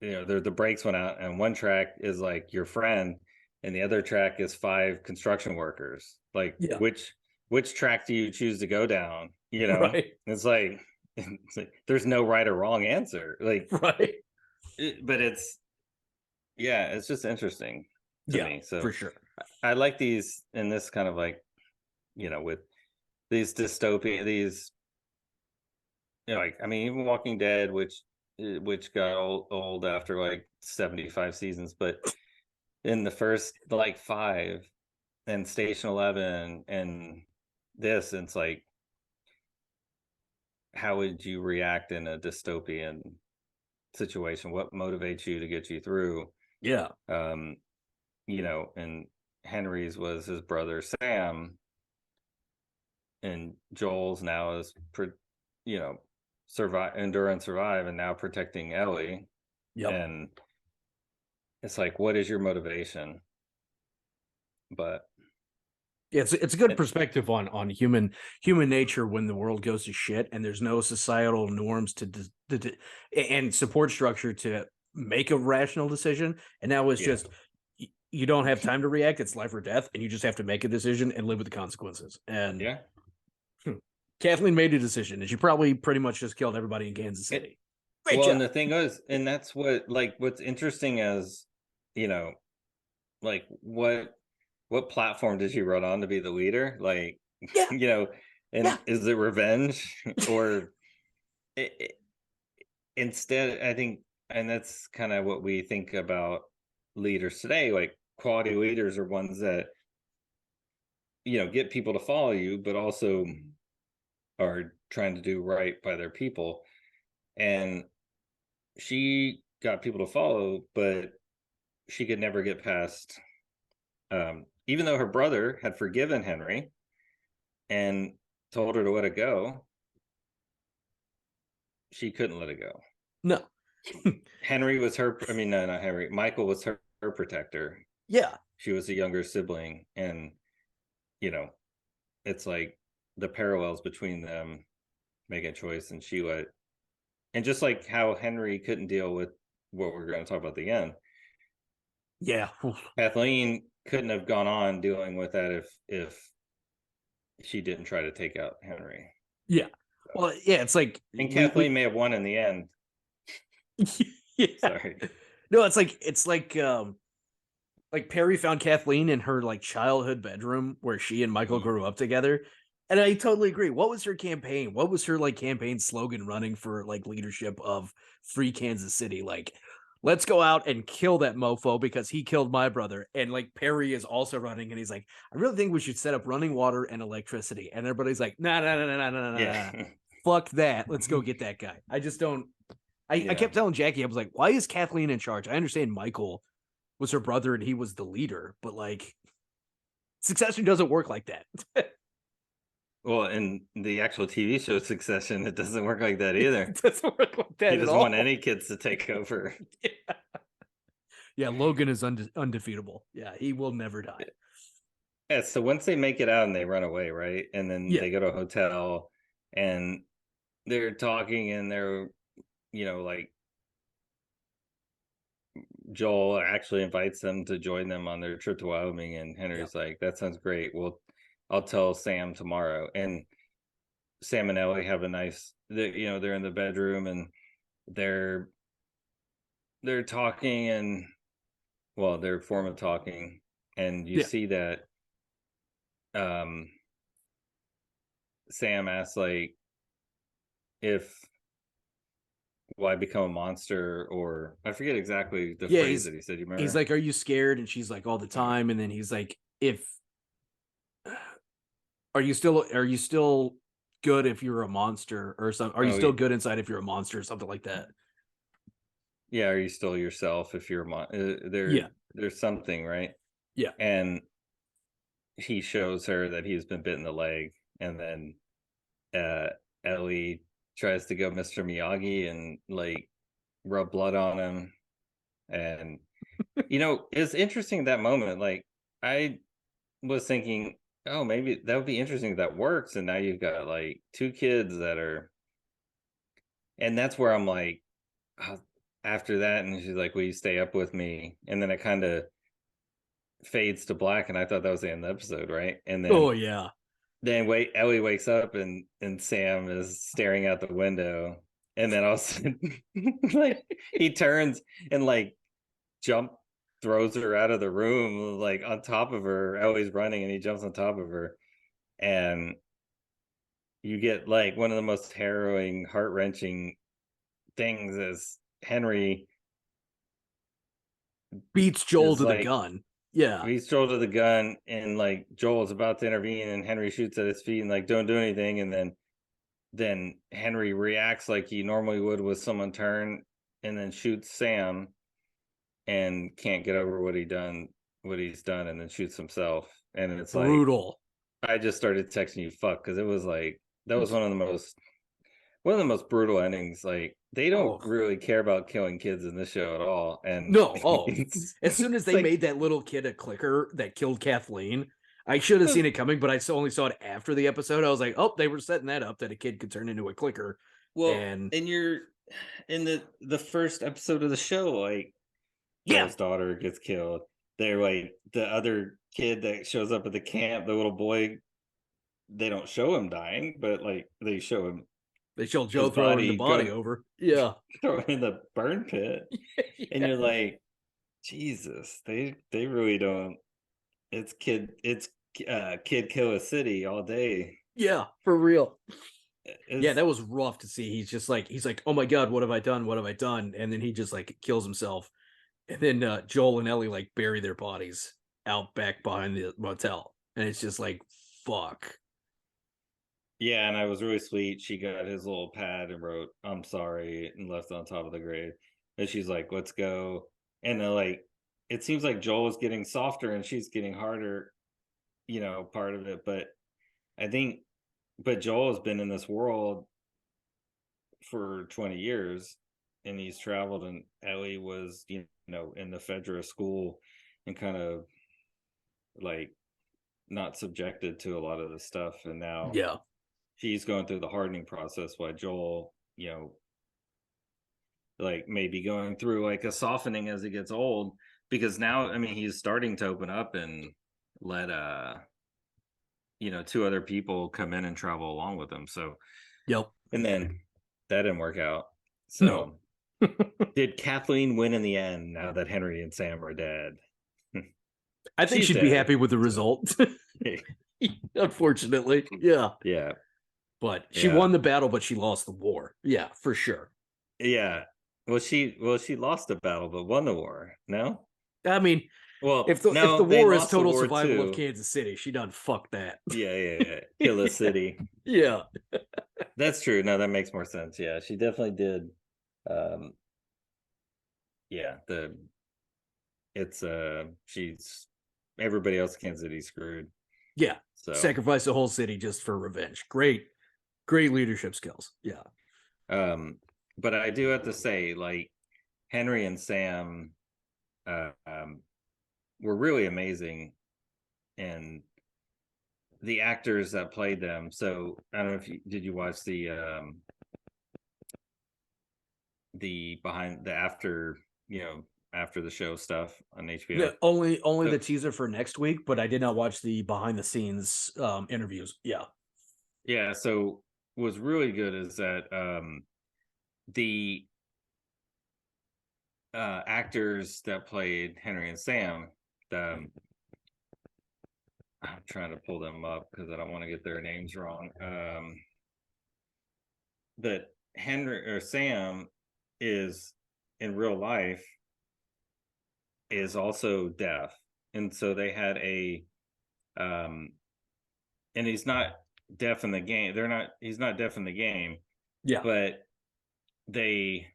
the brakes went out, and one track is like your friend, and the other track is 5 construction workers. Like, Yeah. which track do you choose to go down? Right. It's like there's no right or wrong answer. Like, Right. but it's just interesting to Yeah, me. So for sure. I like these in this kind of like, with these dystopia, these, like, I mean, even Walking Dead, which got old after like 75 seasons, but in the first like 5, and Station 11 and this, it's like, how would you react in a dystopian situation? What motivates you to get you through? Yeah. um and Henry's was his brother Sam, and Joel's now is survive, endure and survive, and now protecting Ellie. Yep. And it's like, what is your motivation? But Yeah, it's a good perspective on human nature when the world goes to shit and there's no societal norms and support structure to make a rational decision. And now it's just you don't have time to react. It's life or death, and you just have to make a decision and live with the consequences. And Kathleen made a decision, and she probably pretty much just killed everybody in Kansas City. And the thing is, and that's what's interesting is, like what platform did she run on to be the leader? Like, is it revenge or instead? I think, and that's kind of what we think about leaders today. Like, quality leaders are ones that get people to follow you, but also are trying to do right by their people. And she got people to follow, but she could never get past, even though her brother had forgiven Henry and told her to let it go, she couldn't let it go. No. Henry was her, I mean, no, not Henry. Michael was her protector. Yeah. She was a younger sibling. And, it's like the parallels between them making a choice, and she let, and just like how Henry couldn't deal with what we're going to talk about at the end. Yeah. Kathleen couldn't have gone on dealing with that if she didn't try to take out Henry. Yeah. Well, yeah, it's like, and Kathleen may have won in the end. Yeah. Sorry. No, it's like Perry found Kathleen in her like childhood bedroom where she and Michael grew up together. And I totally agree. What was her campaign? What was her like campaign slogan running for like leadership of Free Kansas City? Like, let's go out and kill that mofo because he killed my brother. And like Perry is also running, and he's like, I really think we should set up running water and electricity. And everybody's like, nah. Fuck that. Let's go get that guy. I just don't. I kept telling Jackie, I was like, why is Kathleen in charge? I understand Michael was her brother and he was the leader, but like Succession doesn't work like that. Well, in the actual TV show Succession, it doesn't work like that either. It doesn't work like that. He doesn't want any kids to take over. Yeah, Logan is undefeatable. Yeah, he will never die. Yeah, so once they make it out and they run away, right? And then they go to a hotel and they're talking, and they're, like, Joel actually invites them to join them on their trip to Wyoming, and Henry's like, that sounds great. Well, I'll tell Sam tomorrow. And Sam and Ellie have a nice, they're in the bedroom and they're talking, and their form of talking, and you see that Sam asks, like, will I become a monster? Or I forget exactly the phrase that he said. You remember? He's like, are you scared? And she's like, all the time. And then he's like, are you still good if you're a monster or something? Are you still good inside if you're a monster or something like that? Yeah. Are you still yourself if you're a monster? There's something, right? Yeah. And he shows her that he's been bitten in the leg, and then Ellie tries to go Mr. Miyagi and like rub blood on him. And it's interesting that moment. Like, I was thinking, oh, maybe that would be interesting if that works. And now you've got like two kids that are, and that's where I'm like, oh, after that, and she's like, will you stay up with me? And then it kind of fades to black, and I thought that was the end of the episode, right? And Oh yeah. then wait, Ellie wakes up and Sam is staring out the window, and then all of a sudden, like he turns and like jump throws her out of the room, like on top of her. Ellie's running, and he jumps on top of her, and you get like one of the most harrowing, heart wrenching things is Henry Beats Joel is to the like gun. Yeah. he's Joel to the gun, and like Joel's about to intervene, and Henry shoots at his feet and like don't do anything, and then Henry reacts like he normally would with someone turn, and then shoots Sam, and can't get over what he's done, and then shoots himself, and it's like Brutal. I just started texting you fuck because it was like that was one of the most brutal endings. Like they don't Oh really care about killing kids in this show at all, and no. Oh, as soon as it's they like made that little kid a clicker that killed Kathleen, I should have seen it coming, but I only saw it after the episode. I was like, oh, they were setting that up that a kid could turn into a clicker. well, And and you're in the first episode of the show, like yeah, Joel's daughter gets killed. They're like the other kid that shows up at the camp, the little boy. They don't show him dying, but like they show him they showed Joe his throwing the body body go over. Yeah. throw in the burn pit, and Yeah. you're like, Jesus, they really don't. It's kid kill a city all day. Yeah, for real. Yeah, It's that was rough to see. He's like, oh my god, what have I done? What have I done? And then he just like kills himself. And then Joel and Ellie like bury their bodies out back behind the motel. And it's just like, fuck. yeah, and I was really sweet. She got his little pad and wrote "I'm sorry" and left it on top of the grave. And she's like, "Let's go." And like, it seems like Joel is getting softer and she's getting harder. Part of it, but I think, but Joel has been in this world for 20 years, and he's traveled, and Ellie was in the Fedra school and kind of like not subjected to a lot of the stuff, and now Yeah. he's going through the hardening process while Joel like maybe going through like a softening as he gets old, because now I mean he's starting to open up and let two other people come in and travel along with him. So Yep. and then that didn't work out. No. So did Kathleen win in the end now that Henry and Sam are dead? I think She's she'd be dead, happy with the so. result. Unfortunately. Yeah. Yeah. But she Yeah. won the battle, but she lost the war. Yeah, for sure. Yeah. Well, she lost the battle, but won the war. No. I mean, Well, if the no, they war is lost the total war survival of too. Kansas City, she done fuck that. Yeah. Kill a city. Yeah. That's true. No, that makes more sense. Yeah, she definitely did. Um, yeah, it's she's everybody else in Kansas City screwed. Yeah. So Sacrifice the whole city just for revenge. Great leadership skills. Yeah. but I do have to say, like, Henry and Sam uh, um were really amazing, and the actors that played them. So I don't know if you watch the behind the after the show stuff on HBO. Yeah, only the teaser for next week, but I did not watch the behind the scenes interviews. Yeah. Yeah, so what's really good is that the actors that played Henry and Sam, I'm trying to pull them up because I don't want to get their names wrong. That Henry or Sam is in real life is also deaf, and so they had and he's not deaf in the game. He's not deaf in the game, Yeah. but they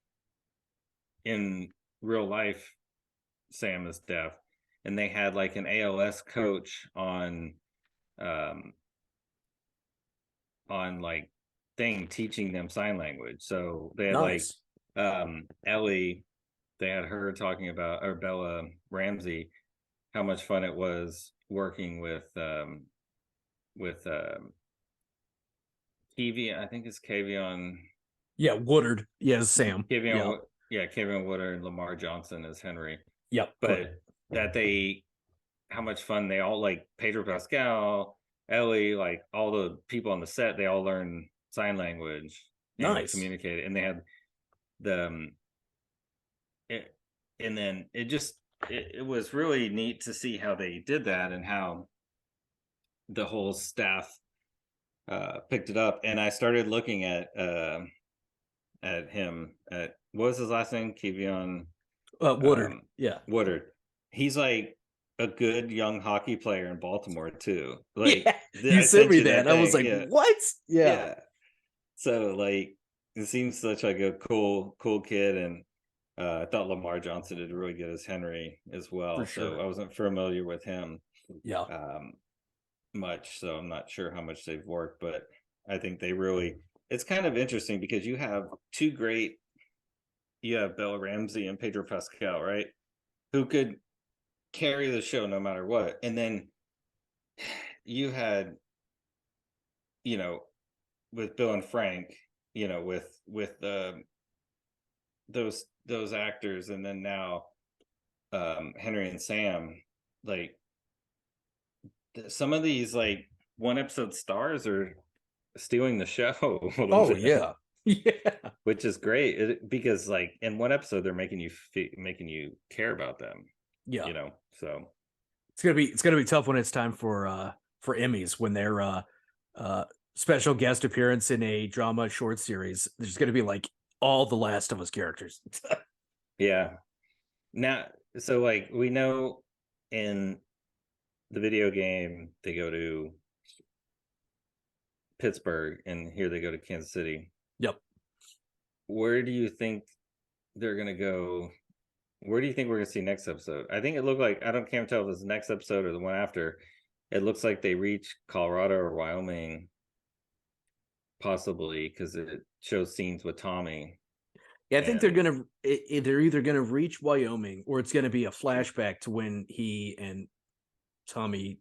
in real life Sam is deaf, and they had like an ALS coach on like thing teaching them sign language. So they had Nice. like Ellie, they had her talking about, or Bella Ramsey, how much fun it was working with Kevion, I think it's Kevion. Yeah, Woodard. Yeah, Sam. Kevion, yeah, Kevion Woodard and Lamar Johnson as Henry. Yep. But that how much fun they all, like Pedro Pascal, Ellie, like all the people on the set, they all learn sign language and communicate. And they had and then it was really neat to see how they did that and how the whole staff picked it up. And I started looking at him at, what was his last name? Kevion Woodard. Yeah. Woodard. He's like a good young hockey player in Baltimore too. Like, yeah, you sent me that. I was like, what? Yeah. So like, it seems such like a cool kid. And I thought Lamar Johnson did really good as Henry as well. For sure. So I wasn't familiar with him much, so I'm not sure how much they've worked, but I think they really, it's kind of interesting because you have Bella Ramsey and Pedro Pascal, right? Who could carry the show no matter what. And then you had, with Bill and Frank, with those actors, and then now Henry and Sam, like some of these like one episode stars are stealing the show. Yeah. Which is great because like in one episode they're making you care about them. Yeah, so it's gonna be tough when it's time for Emmys, when they're special guest appearance in a drama short series. There's gonna be like all the Last of Us characters. Yeah. Now, so like we know in the video game they go to Pittsburgh, and here they go to Kansas City. Yep. Where do you think they're gonna go? Where do you think we're gonna see next episode? I think it looked like, can't tell if it's the next episode or the one after. It looks like they reach Colorado or Wyoming, possibly, because it shows scenes with Tommy. Yeah, I think they're either gonna reach Wyoming, or it's gonna be a flashback to when he and Tommy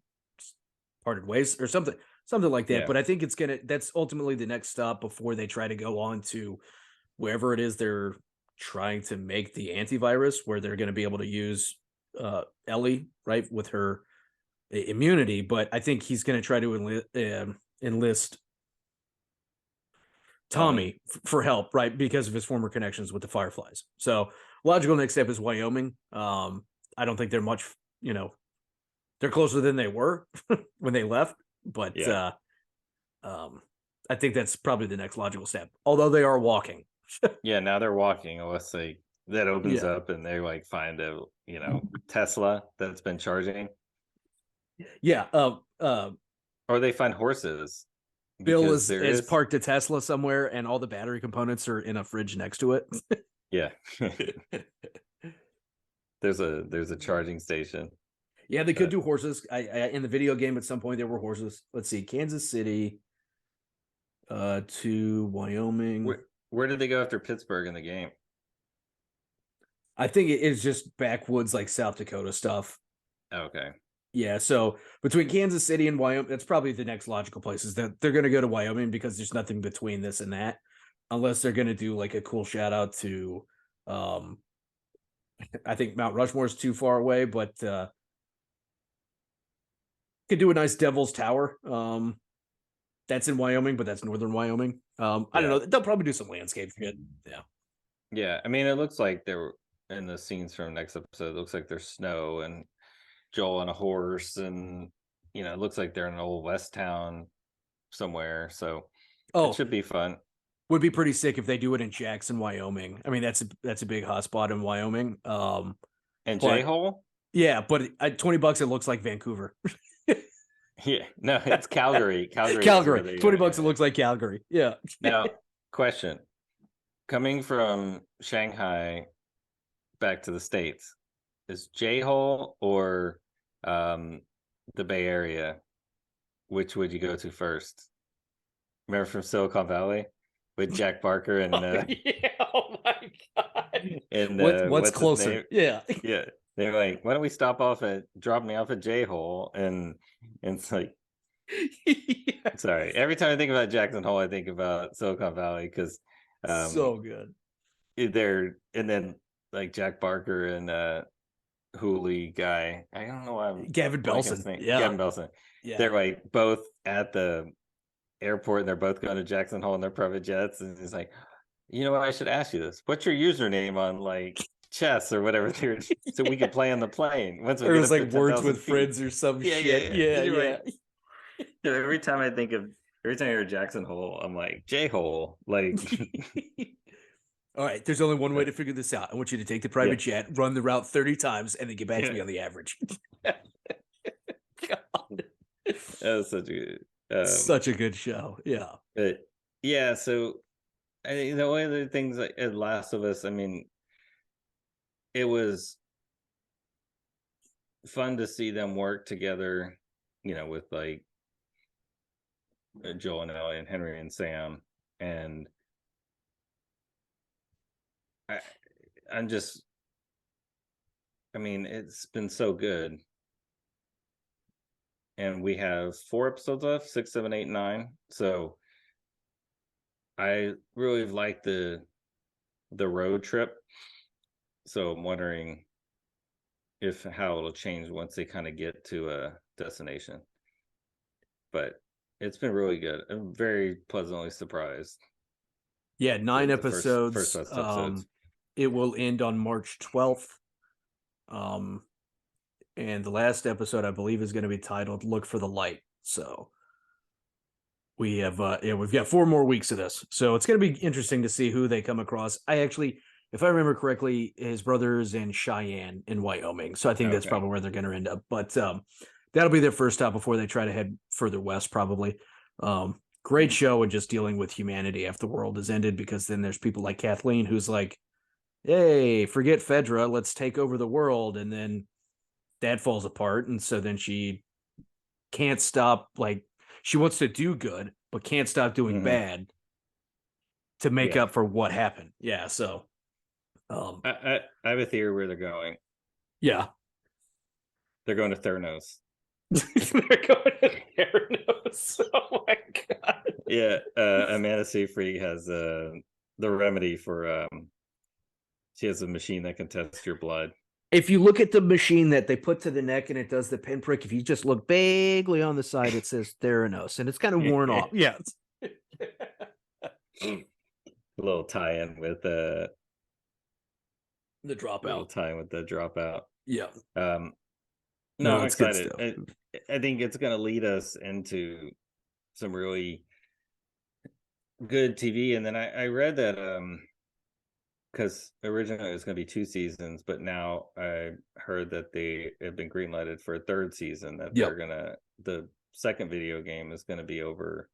parted ways or something like that. Yeah. But I think that's ultimately the next stop before they try to go on to wherever it is they're trying to make the antivirus, where they're going to be able to use Ellie, right, with her immunity. But I think he's going to try to enlist Tommy for help, right, because of his former connections with the Fireflies. So logical next step is Wyoming. I don't think they're much, they're closer than they were when they left, but I think that's probably the next logical step, although they are walking. Yeah, now they're walking. Unless that opens up and they like find a Tesla that's been charging. Yeah. Or they find horses. Bill is parked a Tesla somewhere, and all the battery components are in a fridge next to it. Yeah. There's a charging station. Yeah, they could do horses. I in the video game at some point there were horses. Let's see, Kansas City to Wyoming. Where did they go after Pittsburgh in the game? I think it is just backwoods, like South Dakota stuff. Okay. Yeah, so between Kansas City and Wyoming, that's probably the next logical places that they're going to go to Wyoming, because there's nothing between this and that, unless they're going to do like a cool shout out to, I think Mount Rushmore is too far away, but could do a nice Devil's Tower. That's in Wyoming, but that's northern Wyoming. I don't know. They'll probably do some landscape shit. Yeah. Yeah. I mean, it looks like they were in the scenes from next episode. It looks like there's snow and Joel on a horse, and it looks like they're in an old West town somewhere. So it should be fun. Would be pretty sick if they do it in Jackson, Wyoming. I mean, that's a big hotspot in Wyoming. And J-Hole? Yeah, but at $20 it looks like Vancouver. Yeah, no, it's Calgary. Calgary. $20 it looks like Calgary. Yeah. Now, question. Coming from Shanghai back to the States, is J-Hole or the Bay Area, which would you go to first? Remember from Silicon Valley with Jack Barker and oh my god. And what's closer? Yeah. They're like, why don't we drop me off at J-Hole? And it's like, Yeah. Sorry. Every time I think about Jackson Hole, I think about Silicon Valley because So good. they're and then like Jack Barker and Hooli guy. I don't know why I'm Gavin blanking his Belson. name. Yeah. Gavin Belson. Yeah. They're like both at the airport and they're both going to Jackson Hole in their private jets. And he's like, you know what? I should ask you this. What's your username on like chess or whatever? So we could play on the plane once we Or it get was up to like Words 10,000 with feet. Friends or some Yeah, shit. yeah. Yeah, You're yeah. right. So every time I hear Jackson Hole, I'm like, J Hole. Like, All right, there's only one way to figure this out. I want you to take the private jet, run the route 30 times, and then get back to me on the average. God. That was Such a good show. Yeah. But yeah, so the only other things like Last of Us, I mean, it was fun to see them work together, with like Joel and Ellie and Henry and Sam. And I'm just, I mean, it's been so good. And we have 4 episodes left, 6, 7, 8, 9. So I really like the road trip. So I'm wondering how it'll change once they kind of get to a destination. But it's been really good. I'm very pleasantly surprised. Yeah, 9 The episodes. first episodes. It will end on March 12th. And the last episode, I believe, is going to be titled "Look for the Light." So we have, we've got 4 more weeks of this. So it's going to be interesting to see who they come across. If I remember correctly, his brother's in Cheyenne in Wyoming. So I think that's probably where they're going to end up. But that'll be their first stop before they try to head further west, probably. Great show, and just dealing with humanity after the world has ended, because then there's people like Kathleen who's like, hey, forget Fedra, let's take over the world. And then that falls apart. And so then she can't stop, like, she wants to do good, but can't stop doing bad to make up for what happened. Yeah. So I have a theory where they're going. Yeah. They're going to Theranos. They're going to Theranos. Oh my God. Yeah. Amanda Seyfried has the remedy for she has a machine that can test your blood. If you look at the machine that they put to the neck and it does the pinprick, if you just look vaguely on the side, it says Theranos, and it's kind of worn off. Yeah. A little tie-in with the dropout. Yeah. No, I'm excited. I think it's going to lead us into some really good TV. And then I read that because originally it was going to be 2 seasons, but now I heard that they have been greenlighted for a 3rd season, that they're gonna, the second video game is going to be over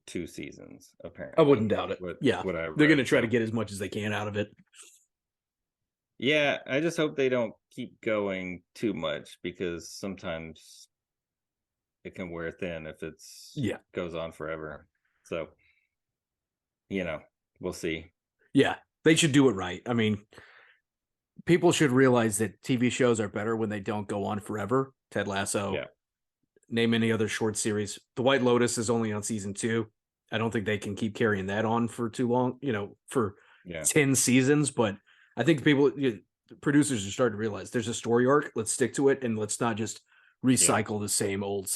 2 seasons, apparently. I wouldn't doubt it. They're going to try to get as much as they can out of it. Yeah, I just hope they don't keep going too much, because sometimes it can wear thin if goes on forever. So, we'll see. Yeah, they should do it right. I mean, people should realize that TV shows are better when they don't go on forever. Ted Lasso. Yeah. Name any other short series. The White Lotus is only on season 2. I don't think they can keep carrying that on for too long, for 10 seasons. But I think producers are starting to realize there's a story arc. Let's stick to it, and let's not just recycle the same old.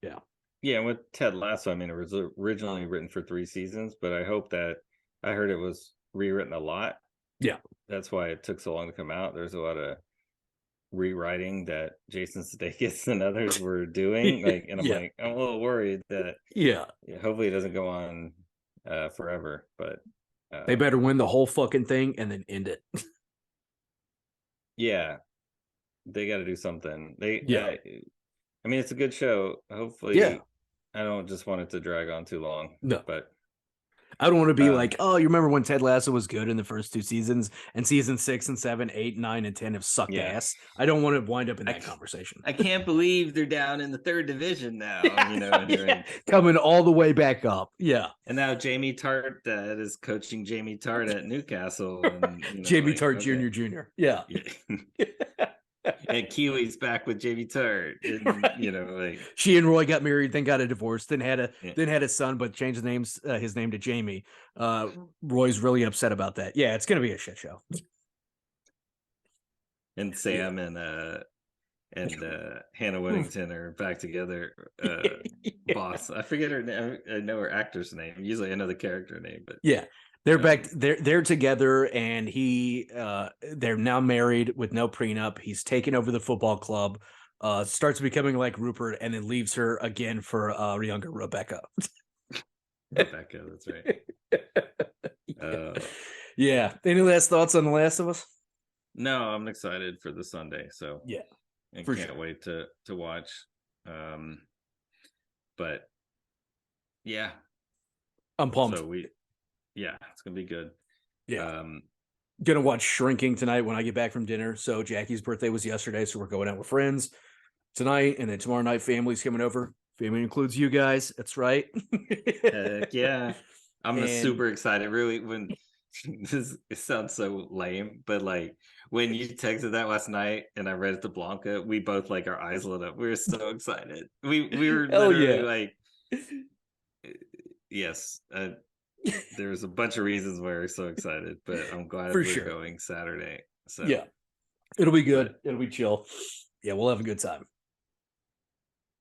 Yeah. Yeah, and with Ted Lasso, I mean, it was originally written for 3 seasons, but I hope that, I heard it was rewritten a lot. Yeah. That's why it took so long to come out. There's a lot of rewriting that Jason Sudeikis and others were doing. And I'm like, I'm a little worried that hopefully it doesn't go on forever. But they better win the whole fucking thing and then end it. Yeah. They got to do something. I mean, it's a good show. Hopefully, I don't just want it to drag on too long. No, but I don't want to be like, oh, you remember when Ted Lasso was good in the first 2 seasons, and season 6 and 7, 8, 9, and 10 have sucked ass? I don't want to wind up in that conversation. I can't believe they're down in the 3rd division now. Coming all the way back up. Yeah. And now Jamie Tart is coaching Jamie Tart at Newcastle. And, Jamie Tart Jr. Yeah. And Kiwi's back with Jamie Tart. And, Right. you know, like She and Roy got married, then got a divorce, then had yeah. a son, but changed his name to Jamie. Roy's really upset about that. Yeah, it's gonna be a shit show. And Sam and Hannah Whittington are back together. Boss, I forget her name. I know her actor's name. Usually I know the character name, but Yeah. They're back. They're together, and they're now married with no prenup. He's taken over the football club, starts becoming like Rupert, and then leaves her again for younger Rebecca. Rebecca, that's right. Yeah. Any last thoughts on The Last of Us? No, I'm excited for the Sunday, so Yeah, I for can't sure. wait to watch. But yeah, I'm pumped. so it's gonna be good. Yeah. Gonna watch Shrinking tonight when I get back from dinner. So Jackie's birthday was yesterday, so we're going out with friends tonight, and then tomorrow night family's coming over. Family includes you guys. That's right. Heck yeah. I'm And super excited. Really, when it sounds so lame, but like when you texted that last night and I read it to Blanca, we both like our eyes lit up. We were so excited. We were hell literally yeah. like, yes. There's a bunch of reasons why we're so excited, but I'm glad For we're sure. going Saturday. So Yeah. It'll be good. but It'll be chill. Yeah, we'll have a good time.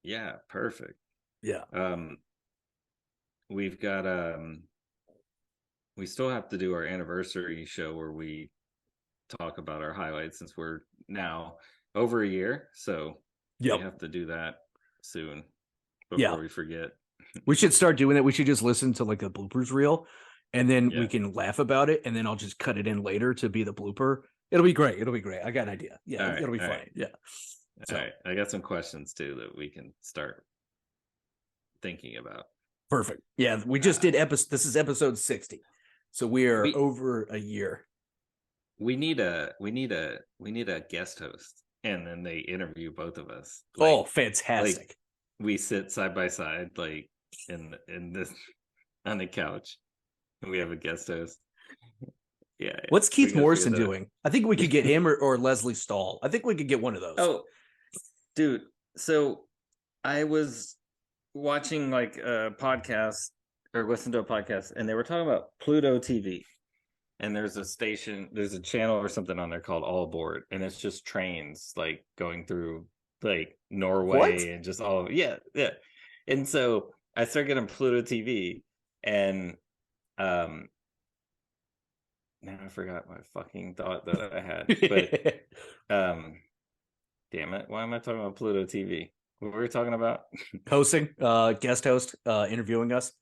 yeah, perfect. Yeah. We've got we still have to do our anniversary show where we talk about our highlights since we're now over a year. So we Yep. have to do that soon Yeah. before we forget. We should start doing that. We should just listen to like a bloopers reel, and then we Yeah. can laugh about it, and then I'll just cut it in later to be the blooper. It'll be great. It'll be great. I got an idea. Yeah, All right, it'll be all fine. right. Yeah. All right. I got some questions too that we can start thinking about. Perfect. Yeah, we just did episode. This is episode 60, so we are over a year. We need a guest host, and then they interview both of us. Oh, fantastic! Like we sit side by side, like in this on the couch, and we have a guest host. Yeah. What's Keith Morrison doing? I think we could get him or Leslie Stahl. I think we could get one of those. Oh, dude. So I was watching like a podcast or listening to a podcast, and they were talking about Pluto TV. And there's a channel or something on there called All Aboard, and it's just trains like going through like Norway and just all yeah. And so I started getting Pluto TV, and now I forgot my fucking thought that I had. But damn it, why am I talking about Pluto TV? What were we talking about? Hosting, guest host, interviewing us.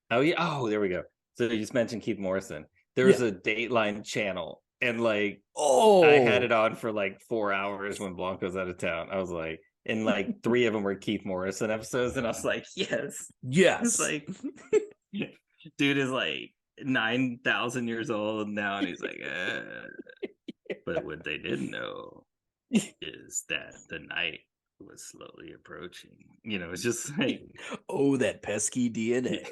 Oh yeah. Oh, there we go. So you just mentioned Keith Morrison. There's a Dateline channel, and like, I had it on for like 4 hours when Blanco's out of town. I was like, and like 3 of them were Keith Morrison episodes, and I was like, yes. It's like, dude is like 9,000 years old now, and he's like, but what they didn't know is that the night was slowly approaching. You know, it's just like, oh, that pesky DNA.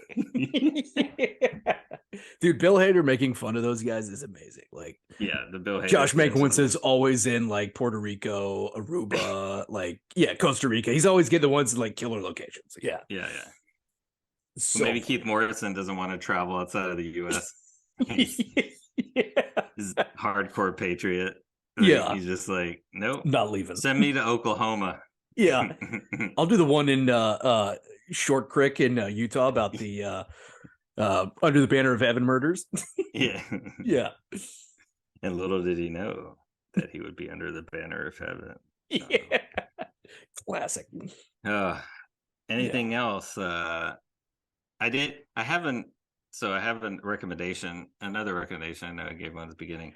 Dude, Bill Hader making fun of those guys is amazing. Like, yeah, the Bill Hader. Josh Mankiewicz is always in like Puerto Rico, Aruba, like Costa Rica. He's always getting the ones in like killer locations. Yeah. So maybe Keith Morrison doesn't want to travel outside of the U.S. He's hardcore patriot. Like, he's just like, nope, not leaving. Send me to Oklahoma. Yeah, I'll do the one in Short Creek in Utah about the Under the Banner of Heaven murders. Yeah. And little did he know that he would be under the banner of heaven. Yeah, classic. Anything else? I have a recommendation. Another recommendation I know I gave one at the beginning.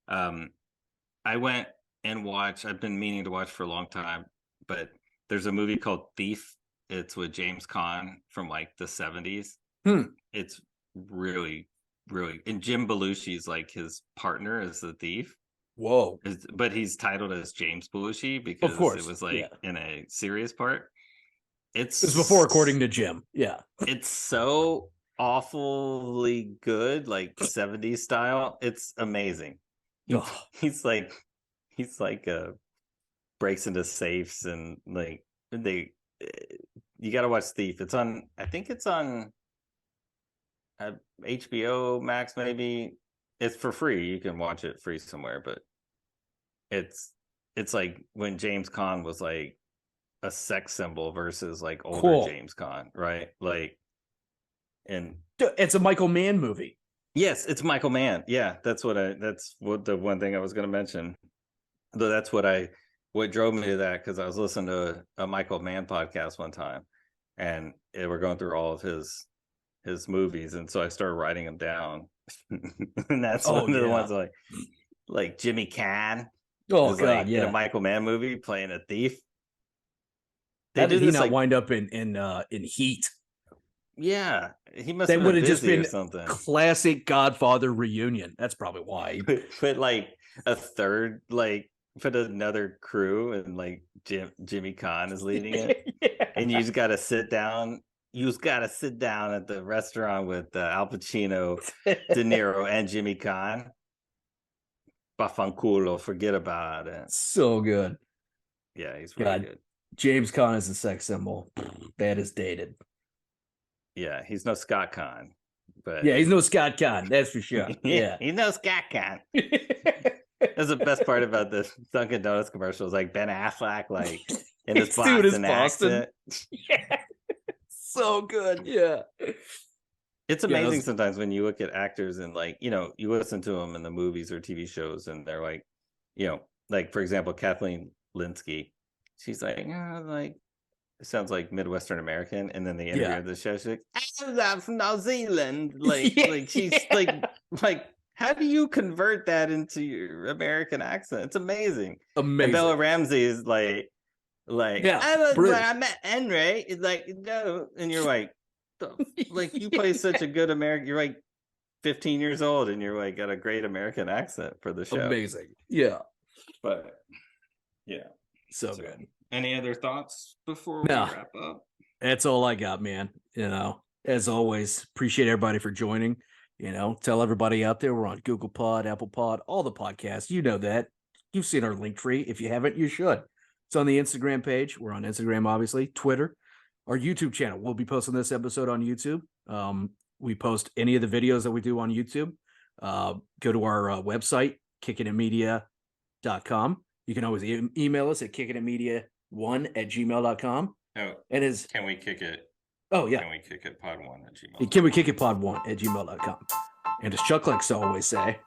I went and watched. I've been meaning to watch for a long time, but there's a movie called Thief. It's with James Caan from like the 70s. It's really, really, and Jim Belushi's like his partner is the thief. Whoa! But he's titled as James Belushi because it was like in a serious part. It was before, according to Jim. Yeah, it's so awfully good, like 70s style. It's amazing. He's like a breaks into safes and like you got to watch Thief. It's on, I think it's on HBO Max, maybe. It's for free. You can watch it free somewhere, but it's like when James Caan was like a sex symbol versus like older James Caan, right? Like, and it's a Michael Mann movie. Yes, it's Michael Mann. Yeah, that's what the one thing I was going to mention. Though that's what drove me to that, because I was listening to a Michael Mann podcast one time, and they were going through all of his movies, and so I started writing them down. And that's one of the ones like Jimmy Caan. Oh God, like, in a Michael Mann movie playing a thief. How did he not wind up in Heat? Yeah, he must have been just been something. Classic Godfather reunion. That's probably why. Put like a third, like put another crew, and like Jimmy Caan is leading it. Yeah. And you just got to sit down. You just got to sit down at the restaurant with Al Pacino, De Niro, and Jimmy Caan. Bafanculo, forget about it. So good. Yeah, he's really good. James Caan is a sex symbol. That is dated. Yeah, he's no Scott Caan, but yeah, he's no Scott Caan. That's for sure. Yeah, he's no Scott Caan. That's the best part about the Dunkin' Donuts commercials, like Ben Affleck, like in his Boston accent. Yeah, so good. Yeah, it's amazing sometimes when you look at actors and like, you know, you listen to them in the movies or TV shows, and they're like, you know, like for example, Kathleen Linsky. She's like, like. Sounds like Midwestern American, and then the interview of the show, she's like, "I'm from New Zealand." Like, like she's like, how do you convert that into your American accent? It's amazing. Amazing. And Bella Ramsey is like, I met Henry. It's like, no, and you're like you play such a good American. You're like 15 years old, and you're like got a great American accent for the show. Amazing. Yeah, but yeah, so good. Any other thoughts before we wrap up? That's all I got, man. You know, as always, appreciate everybody for joining. You know, tell everybody out there we're on Google Pod, Apple Pod, all the podcasts. You know that. You've seen our link tree. If you haven't, you should. It's on the Instagram page. We're on Instagram, obviously, Twitter, our YouTube channel. We'll be posting this episode on YouTube. We post any of the videos that we do on YouTube. Go to our website, kickingitmedia.com. You can always email us at kickingitmedia1@gmail.com. Oh, and can we kick it? Oh, yeah. Can we kick it pod1@gmail.com? Can we kick it pod1@gmail.com? And as Chuck likes to always say,